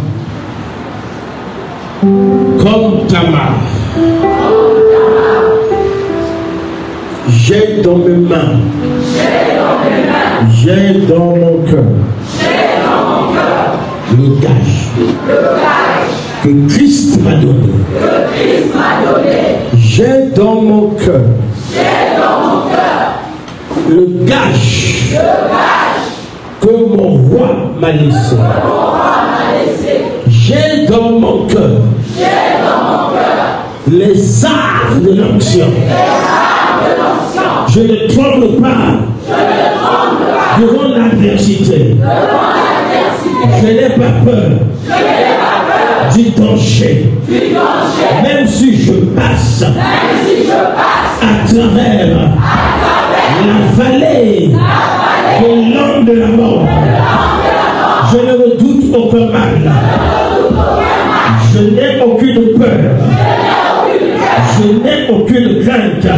B: Comme Tamar, j'ai dans mes mains, j'ai dans mon cœur le gage que Christ m'a donné. J'ai dans mon cœur le gage que mon roi m'a laissé. J'ai dans mon cœur les arts de l'onction. Je ne tremble pas devant l'adversité. Je n'ai pas peur du danger. Même si je passe à travers la vallée de l'homme de la mort, je ne redoute aucun mal. Je n'ai aucune peur. Je n'ai aucune crainte.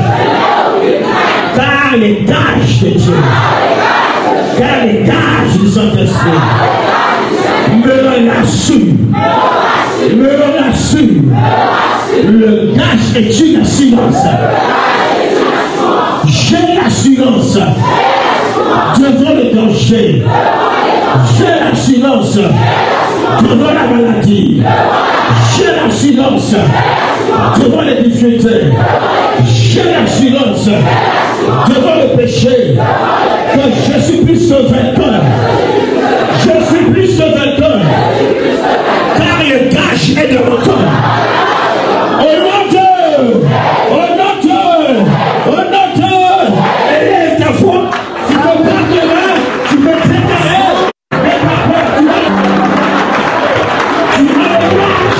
B: Car les gages de Dieu, car les gages du Saint-Esprit me rassurent. Le gage est une assurance. J'ai l'assurance devant le danger. J'ai l'assurance devant la maladie. J'ai l'assurance devant les difficultés. J'ai l'assurance devant le péché que je suis plus que vainqueur. Je suis plus que vainqueur. Car le gage est de mon corps. Au nom de élève ta foi. Tu peux battre là, tu peux préparer. Mais par contre, tu as le gage. Tu as le gage.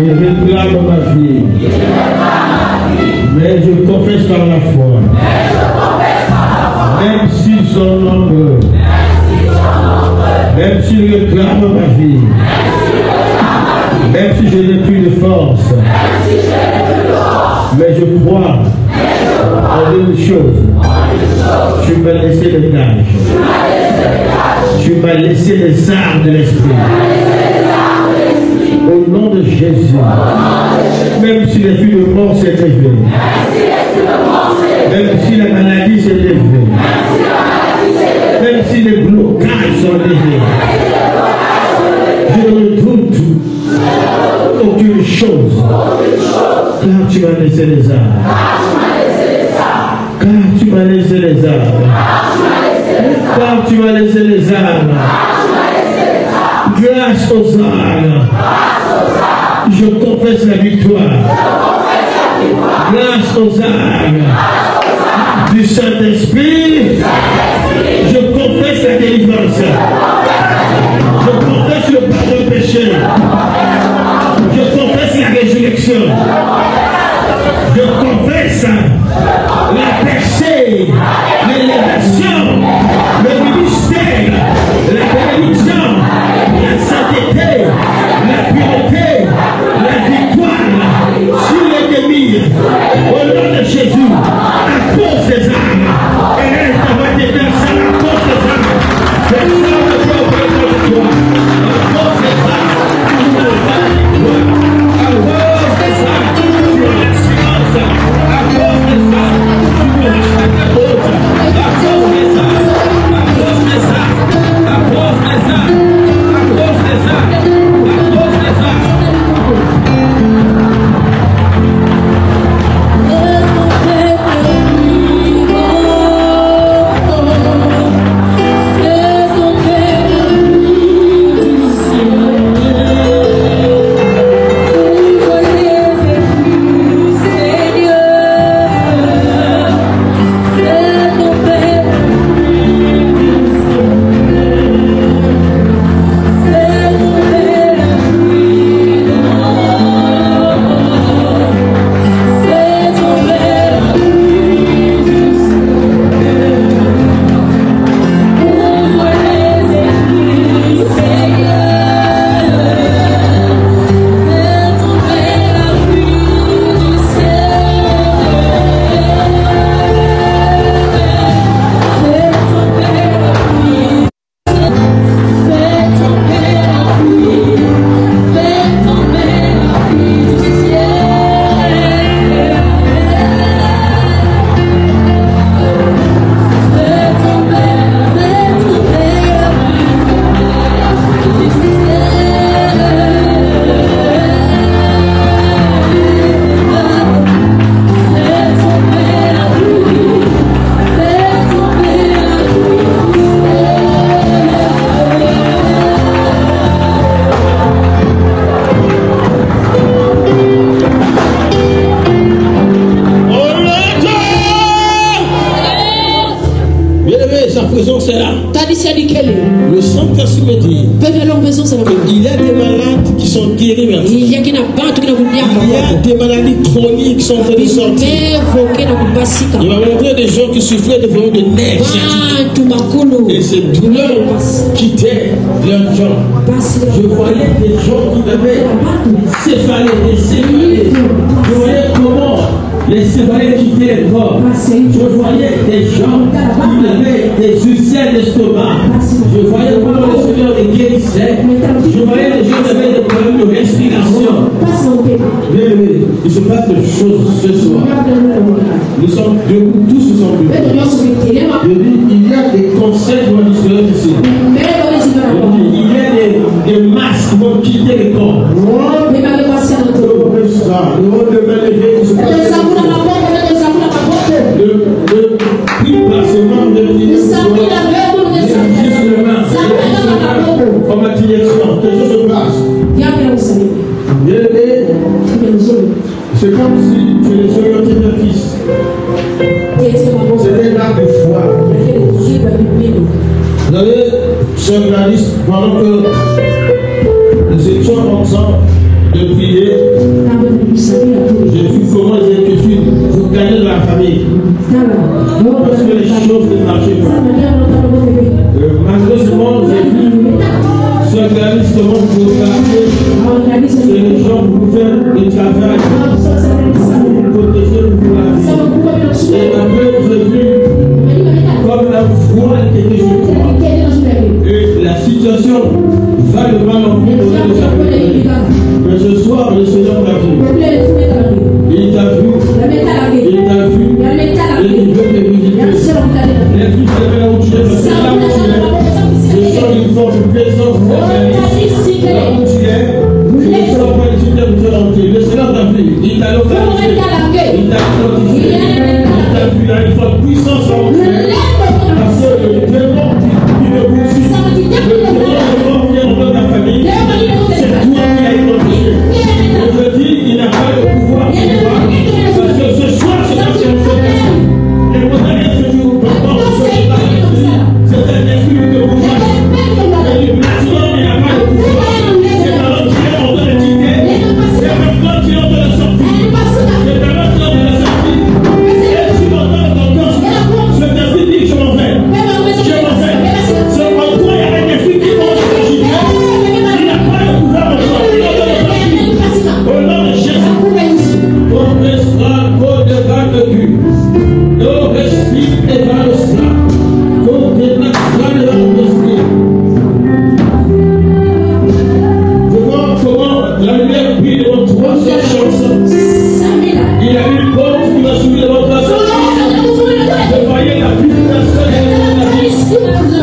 B: qui réclame ma vie. Mais je confesse par la foi. Même s'ils sont nombreux. Même s'ils réclament ma vie. Même si je n'ai plus de force. Mais je crois en une chose. Tu m'as laissé le gage. Tu m'as laissé les armes de l'esprit. Au nom de Jésus. Même si les filles de mort s'est élevée. Même si la maladie s'est élevée. Même si les blocages sont élevés. Je ne doute aucune chose. Car tu m'as laissé les armes. Car tu m'as laissé les armes. Car tu m'as laissé les armes. Grâce aux armes. Je confesse la victoire. Grâce aux armes du Saint-Esprit. Je confesse la délivrance. Je confesse le pardon de péché. Je confesse la résurrection. Je confesse la percée, l'élévation, le ministère, la bénédiction, la sainteté, la pureté, la victoire sur l'ennemi. Au nom de Jésus, à cause des armes, et elle va t'aider à cause des armes. Personne ne peut opérer contre toi. À cause des armes, tu ne vas pas victoire. À cause des armes, tu as la silence. À cause des armes, tu as la faute. À cause des armes, à cause des armes, à cause des armes, à cause des armes, à cause des armes.
E: Le Saint-Esprit me dit qu'il y a des malades qui sont guéris maintenant. Il y a des maladies chroniques qui sont en train de sortir. Il m'a montré des gens qui souffraient de vraiment de nerfs. Et ces douleurs quittaient leurs jambes. Je voyais des gens qui avaient céphalées, des céphalées. Je voyais comment les céphalées quittaient le corps. Je voyais des gens qui avaient des ulcères d'estomac. Je voyais comment le Seigneur les guérissait. Je voyais des gens qui avaient des problèmes de respiration. Il se passe des choses ce soir. Nous sommes debout, tous nous sommes debout. Je dis, il y a des conseils qui vont disparaître ici. Il y a des masques qui vont quitter le corps. Nous devons lever ce le prix placement de l'université. Comme la direction, quelque chose se passe. C'est comme si tu les orientais d'un fils. C'est des larmes de foi. Vous avez, sur la liste, pendant que nous étions ensemble de prier, Parce que les choses ne marchaient pas. Malheureusement, j'ai vu ce organisme comment vous organiser. Et les gens vous faire des travail pour vous protéger, pour la vie. Et après, j'ai vu comme la voile qui était sur moi. Et la situation va le mal en vie. Mais ce soir, le Seigneur m'a vu. Il t'a vu. Il t'a vu. Et il veut te visiter. Les fils de là où tu es, parce que là où tu es, je sens une forme de présence de là où tu es, je ne sens pas une super volonté. Le Seigneur t'a vu. Il t'a localisé. Il t'a identifié. Il t'a vu. Il y a une forme de puissance en vous. Parce que le démon qui me poursuit, le démon qui est dans ta famille, c'est toi qui as identifié. Je dis, il n'a pas le pouvoir sur toi. Parce que ce soir, c'est un seul secret. Et vous allez ce jour, c'est un esprit de vous. Et maintenant, il n'a pas le pouvoir. C'est un autre qui est en train de quitter. C'est un autre qui est en train de sortir. C'est un autre qui est en train de sortir. Et tu m'entends dans ton corps. Je te dis, je m'en vais. Je m'en vais. C'est en toi, il y a un esprit qui commence à s'agiter. Il n'a pas le pouvoir en toi. Il est en train de sortir. Au nom de Jésus. Ton esprit, ton devant de Dieu. Ton esprit est dans le sang. Ton devant est dans l'esprit. Je vois comment la lumière brille devant toi, cette chanson. Il y a une porte qui va s'ouvrir devant toi, cette chanson. Je voyais la purification de la vie.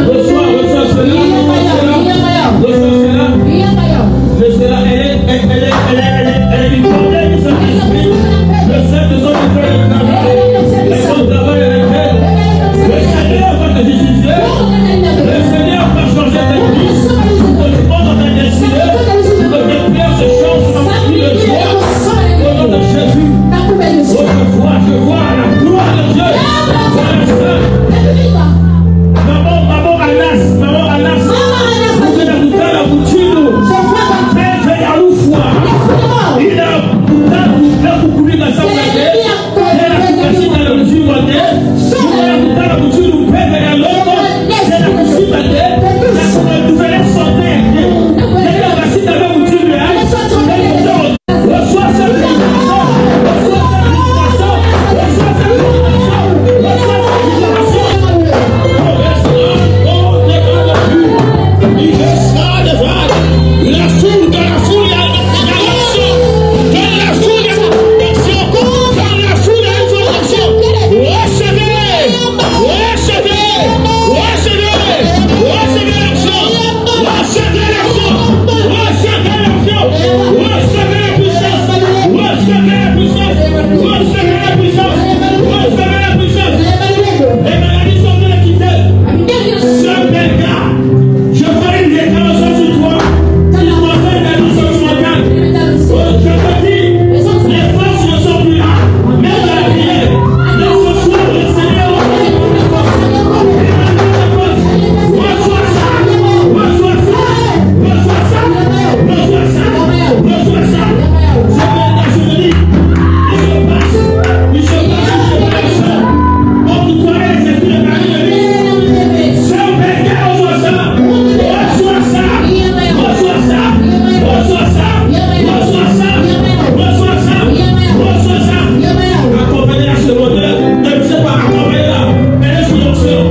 E: Reçois cela. Reçois cela. Elle est une condamnée du Saint-Esprit. Le Saint de son frère est travaillé. Et son travail avec elle. Le Seigneur va te justifier. Le Seigneur va changer ta vie. Que tu montes dans ta destinée. Que tes prières se changent en cris de joie. Au nom de Jésus. Je vois la gloire de Dieu. Maman Alas. Vous êtes à bouter la boutique. Faites à l'oufou. Il a beaucoup de la santé. Il a la capacité de le suivre. Il a la boutique de perdre la l'autre. C'est la possibilité. La nouvelle santé. Il a la capacité de la boutique de reçois cette libération. Reçois cette libération. Reçois cette libération. Reçois cette libération. Il restera devant. La foule, dans la foule, il y a l'action. Dans la foule, il y a l'action. Dans la foule, il y a l'action. Recevez. Recevez. Recevez. Recevez l'action. Recevez l'action. Recevez l'action. Recevez la puissance. Recevez la puissance. Recevez la puissance. Recevez la puissance. Les maladies sont de la quitter. Ce bel gars, je ferai une déclaration sur toi. Il m'a fait une addition sur le calme. Je te dis, les forces ne sont plus là. Même dans la prière. Mais ce soir, le Seigneur va reçois ça. Reçois ça. Reçois ça. Reçois ça. Reçois ça. Je te dis, il se passe. On te croirait les esprits de Marie de lui. C'est un bel gars, reçois ça. Reçois ça. Reçois ça. Reçois ça. Reçois ça. Reçois ça. Reçois ça. Accompagnez la seconde. Ne sais pas accompagner-la. Elle est sous l'option.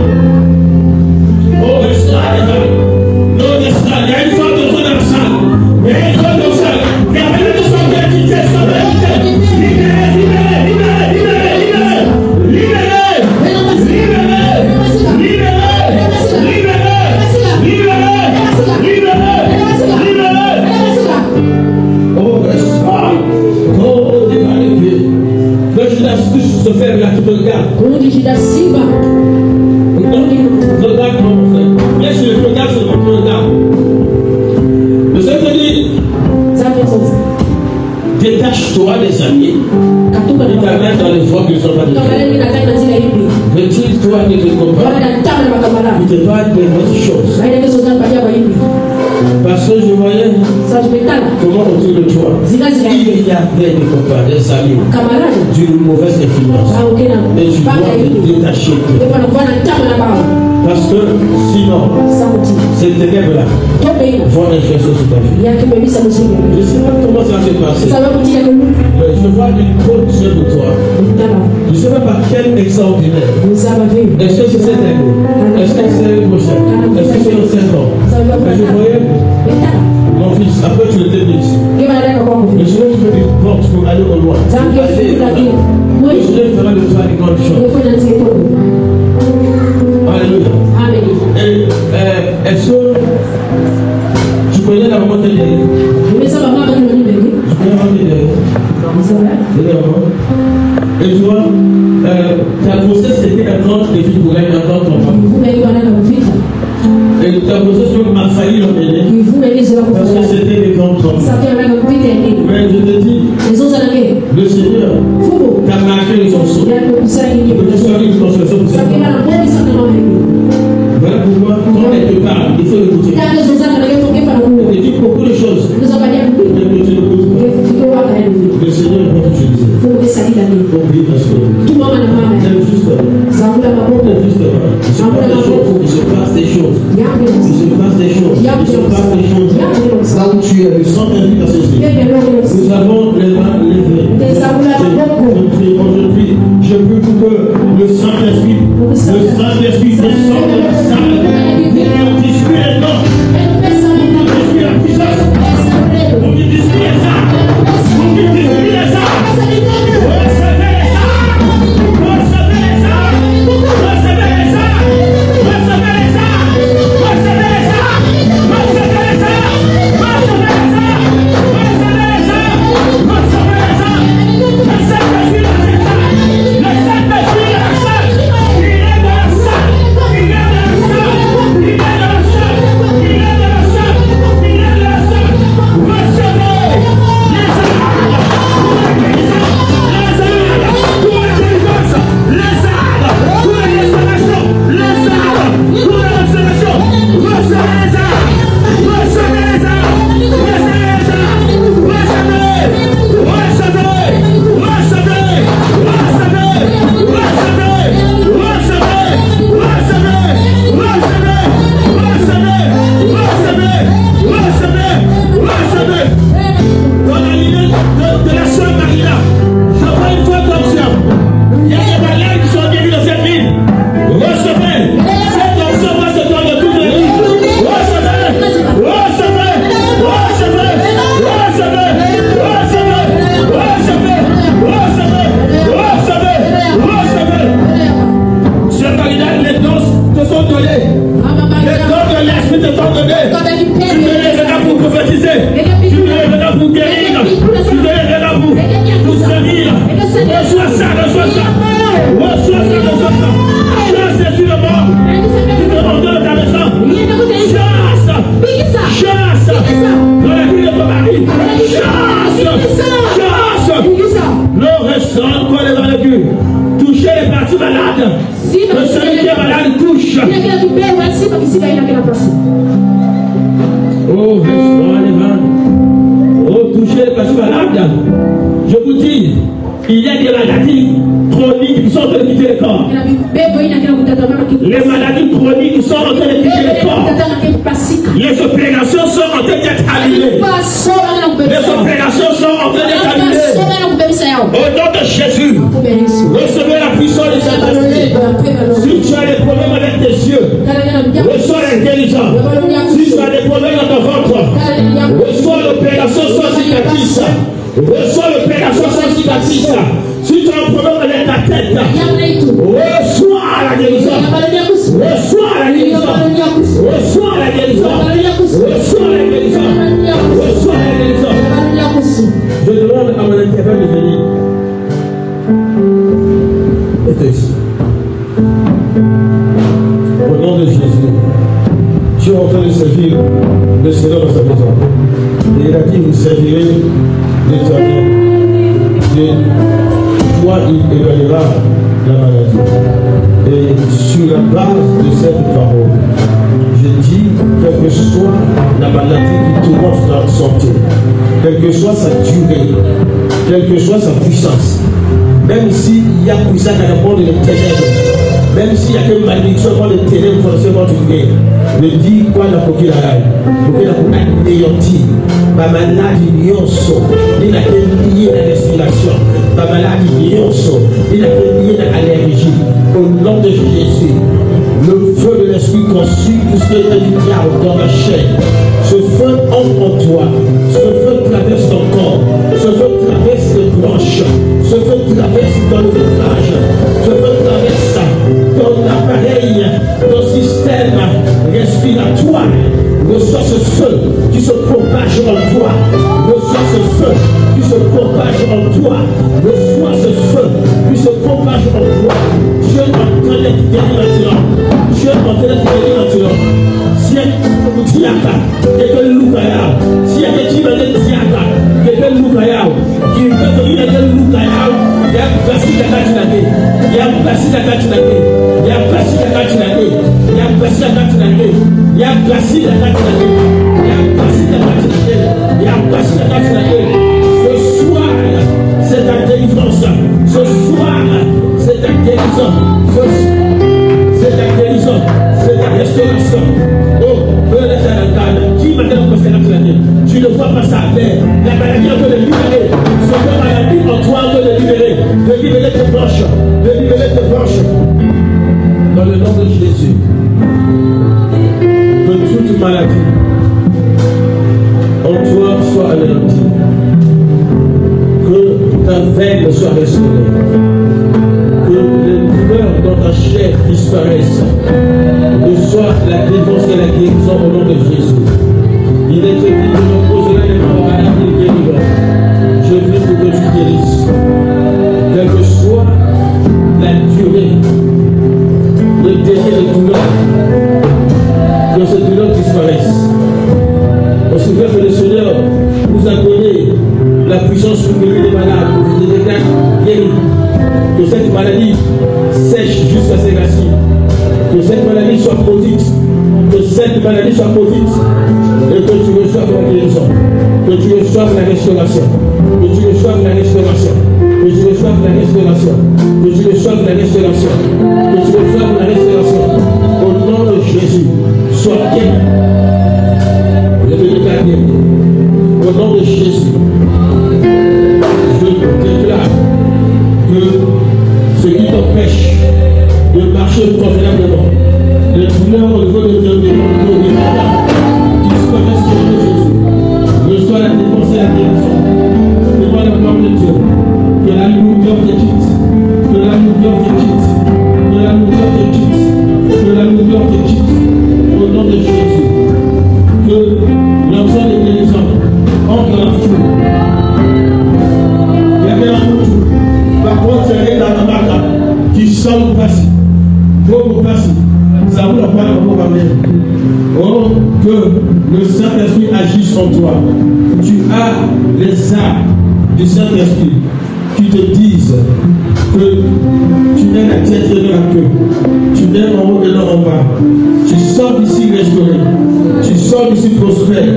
E: Oh, restera les hommes. Non, restera. Il y a une femme de dans la salle. Il y a une femme de salle. Il y a une femme de salle. Libérez. Oh, restera. Oh, devant les pieds. Le Judas touche ce fer là qui te regarde. Regarde-moi, mon frère. Bien sûr, je regarde, c'est mon regard. Le Seigneur te dit, détache-toi des amis. Et t'amène dans les voies qui ne sont pas de Dieu. Retire-toi de tes compagnons. Il te parle de votre chose. Parce que je voyais comment autour de toi, il y avait des copains, des amis, d'une mauvaise influence. Et tu dois te détacher. Parce que sinon, ces ténèbres-là vont influencer sur ta vie. Je ne sais pas comment ça va se passer. Je vois une côte de toi. Je ne sais pas par quel extraordinaire. Est-ce que c'est cette année? Est-ce que c'est l'année prochaine? Est-ce que c'est dans 5 ans? Mais je voyais mon fils, après tu le déplaces. Mais je vais te faire une porte pour aller au loin. Et je vais faire de toi une grande chose. Alléluia. Et est-ce que tu connais la maman de Dieu? Tu connais la maman de Dieu? Et tu vois, ta grossesse était un grand défi pour elle, un grand combat. Et ta grossesse a failli l'emmener. Parce que c'était des grands combats. Mais je te dis, le Seigneur t'a marqué de son sceau. Que tu sois une consolation pour ça. Voilà pourquoi, quand elle te parle, il faut l'écouter. Elle te dit beaucoup de choses. Mais tu l'écoutes pas. Le Seigneur va t'utiliser. Oublie parce que t'aimes juste pas. Il se passe des choses. Là où tu es, le Saint-Esprit dans ses yeux. Nous avons les mains levées. Je prie pour que le Saint-Esprit descende dans la salle. On dispute les noms. On dispute la puissance. On dispute les armes. On dispute les armes. Recevez les armes. Recevez les armes. Recevez les armes. Recevez les armes. Recevez les armes. Recevez les armes. Recevez les armes. Recevez les armes. Recevez les armes. Le Saint-Esprit dans cette salle. Le Saint-Esprit dans la salle. Il est dans la salle. Il est dans la salle. Il est dans la salle. Il est dans la salle. Il est dans la salle. Recevez les armes. Pour l'intelligence. Les armes. Pour la restauration. Les armes. Pour la restauration. Recevez les armes. Recevez les armes. Recevez les armes. Recevez. Recevez. Recevez. Recevez. Recevez. Recevez. Dans la ligne de la soeur Marina, je vois une fois comme ça. Il y a des malades qui sont guéris dans cette ville. Recevez. Cette onction va se donner de toutes les vies. Recevez. Recevez. Recevez. Recevez. Recevez. Recevez. Recevez. Recevez. Sœur Marina, les dons te sont donnés. Les dons de l'esprit te sont donnés. Tu me les là pour prophétiser. Tu me les là pour guérir. Tu me les là pour servir. Reçois ça, reçois ça. Reçois ça, reçois ça. Chasse sur le mort. Tu te ordonnes ta maison. Chasse. Chasse. Dans la vie de ton mari. Chasse. Chasse. Le restaurant, quoi les maladies. Toucher les parties malades. Le celui qui est malade touche. Oh, restaurant les malades. Oh, toucher les parties malades. Je vous dis, il y a des maladies chroniques qui sont en train de quitter le corps. Les maladies chroniques qui sont en train de quitter le corps. Les opérations sont en train d'être annulées. Les opérations sont en train d'être annulées. Au nom de Jésus, recevez la puissance du Saint-Esprit. Si tu as des problèmes avec tes yeux, reçois l'intelligence. Si tu as des problèmes dans ton ventre, reçois l'opération sans cicatrice. Reçois l'opération sans cicatrice. Si tu as un problème avec ta tête, reçois la guérison. Reçois la guérison. Reçois la guérison. Reçois la guérison. Reçois la guérison. Je demande à mon interprète de venir. Et ici. Au nom de Jésus, tu es en train de servir le Seigneur dans sa maison. Et il a dit, vous servirez l'Éternel. Et toi, il évaluera la maladie. Et sur la base de cette parole,
B: je dis, quelle que soit la maladie qui tourmente dans notre santé, quelle que soit sa durée, quelle que soit sa puissance, même s'il y a puissance dans le monde des ténèbres, même s'il y a que malédiction dans les ténèbres forcément du bien, je dis quoi la coquille à l'ail, pour que la coquille anéantie, ma maladie nyonso, il a lié la respiration, ma maladie nyonso, il a lié l'allergie, au nom de Jésus. Le feu de l'esprit consume tout ce qui est diable dans la chair. Ce feu entre en toi. Ce feu traverse ton corps. Ce feu traverse les branches. Ce feu traverse ton ouvrage. Ce feu traverse ton appareil, ton système respiratoire. Reçois ce feu qui se propage en toi. Reçois ce feu qui se propage en toi. Reçois ce feu qui se propage en toi. Dieu m'entend les guérir maintenant. Dieu m'entend les guérir maintenant. Si il y a un diaka, quelqu'un loukaya. Si il y a quelqu'un qui diaka, quelqu'un loukaya. Qui peut venir avec un loukaya. Il y a un placide à Katinake. Il y a un placide à Katinake. Il y a un placide à Katinake. Il y a un placide à Katinake. Il y a un placide à Katinake. Il y a un placide à Katinake. Il y a un placide à Katinake. Ce soir, c'est ta délivrance. Ce soir, c'est ta guérison. C'est ta guérison. C'est ta restauration. Oh, qui m'a dit tu ne vois pas ça, mais la maladie on peut le libérer. Ce que maladie en toi on peut le libérer. De libérer tes branches. De libérer tes branches. Dans le nom de Jésus. Que toute maladie en toi soit anéantie. Que ta veine soit restaurée. Que les douleurs dans ta chair disparaissent. Que soit la défense et la guérison au nom de Jésus. Il est écrit que je poserai les mains à la vie guérison. Je prie pour que tu guérisses. Quelle que soit la durée, le délai de douleur, que ces douleurs disparaissent. Aussi bien que le Seigneur nous a donné la puissance pour guérir les malades, pour que les gens guéris. Que cette maladie sèche jusqu'à ses racines. Que cette maladie soit maudite. Que cette maladie soit maudite. Et que tu reçoives la guérison. Que tu reçoives la restauration. Que tu reçoives la restauration. Que tu reçoives la restauration. Que tu reçoives la restauration. Que tu reçoives la restauration. Au nom de Jésus, sois guéri. Je te déclare guéri. Au nom de Jésus, je déclare que ce qui t'empêche de marcher convenablement, les douleurs au niveau de Dieu, disparaissent au nom de Jésus. Reçois la défense et la guérison. Devant la gloire de Dieu. Que la lumière te quitte. Que la lumière te quitte. Que la lumière te quitte. Que la lumière te quitte. Au nom de Jésus. Que l'enfant de guérison entre en fou. Il y avait un retour. Par contre, c'est la marque qui sort le passé. Pour le passé. Ça vous l'a pas pour parler. Oh, que le Saint-Esprit agisse en toi. Tu as les armes du Saint-Esprit qui te disent que tu es la tête et de la queue. Tu es en haut et non en bas. Tu sors d'ici restauré. Tu sors d'ici prospère.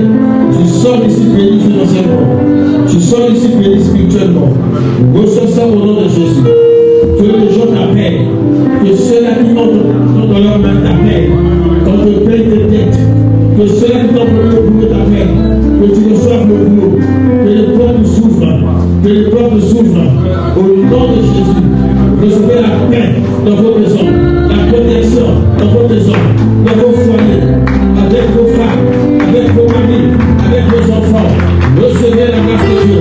B: Tu sors d'ici béni financièrement. Tu sors d'ici béni spirituellement. Reçois ça au nom de Jésus. Que les gens t'appellent. Que ceux-là qui ont dans leur main t'appellent. Quand tu payes tes dettes. Que ceux-là qui t'ont donné le boulot t'appellent. Que tu reçoives le boulot. Que les portes s'ouvrent. Que les portes s'ouvrent. Au nom de Jésus. Recevez la paix dans vos maisons. La protection dans vos maisons. Dans vos foyers. Avec vos femmes. Avec vos maris. Avec vos enfants. Recevez la grâce de Dieu.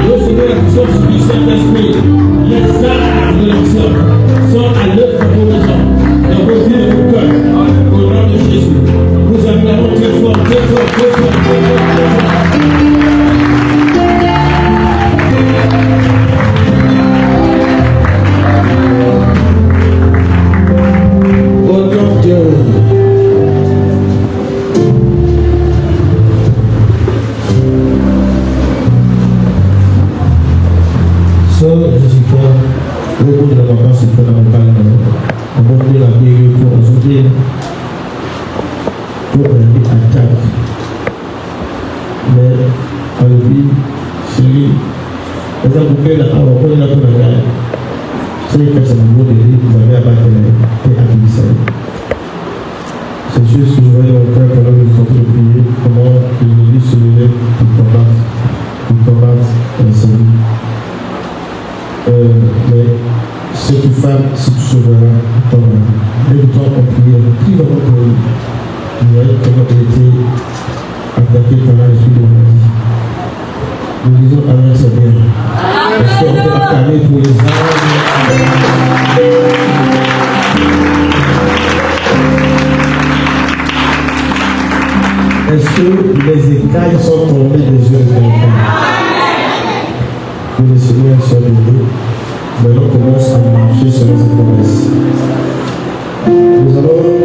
B: Recevez la puissance du Saint-Esprit. Les armes de l'action sont à l'œuvre dans vos maisons. Dans vos vies et vos cœurs. Au nom de Jésus. Nous acclamons très fort, très fort, très fort, très fort, très fort. Au nom de Sœur Jessica, le bout de la vacance est fondamental. On va donner la guérison pour aujourd'hui. pour aller à table. Mais, à l'oubli, chérie, les avocats, là, on connaît la première guerre. C'est que c'est un mot de vie, vous avez abattu et avisé. C'est juste que je voyais mon frère pendant que je sortais de prier, comment il se levait pour combattre la série. Mais cette femme, si tu sauveras ton âme, dès que toi on priait, prie vraiment pour lui. Vous voyez comment il était attaqué par l'esprit de la maladie. Nous disons Amen, c'est bien. Est-ce qu'on peut acclamer pour les âmes? Est-ce que les écailles sont tombées des yeux de quelqu'un? Que le Seigneur soit béni. Maintenant, on commence à marcher sur les promesses. Nous allons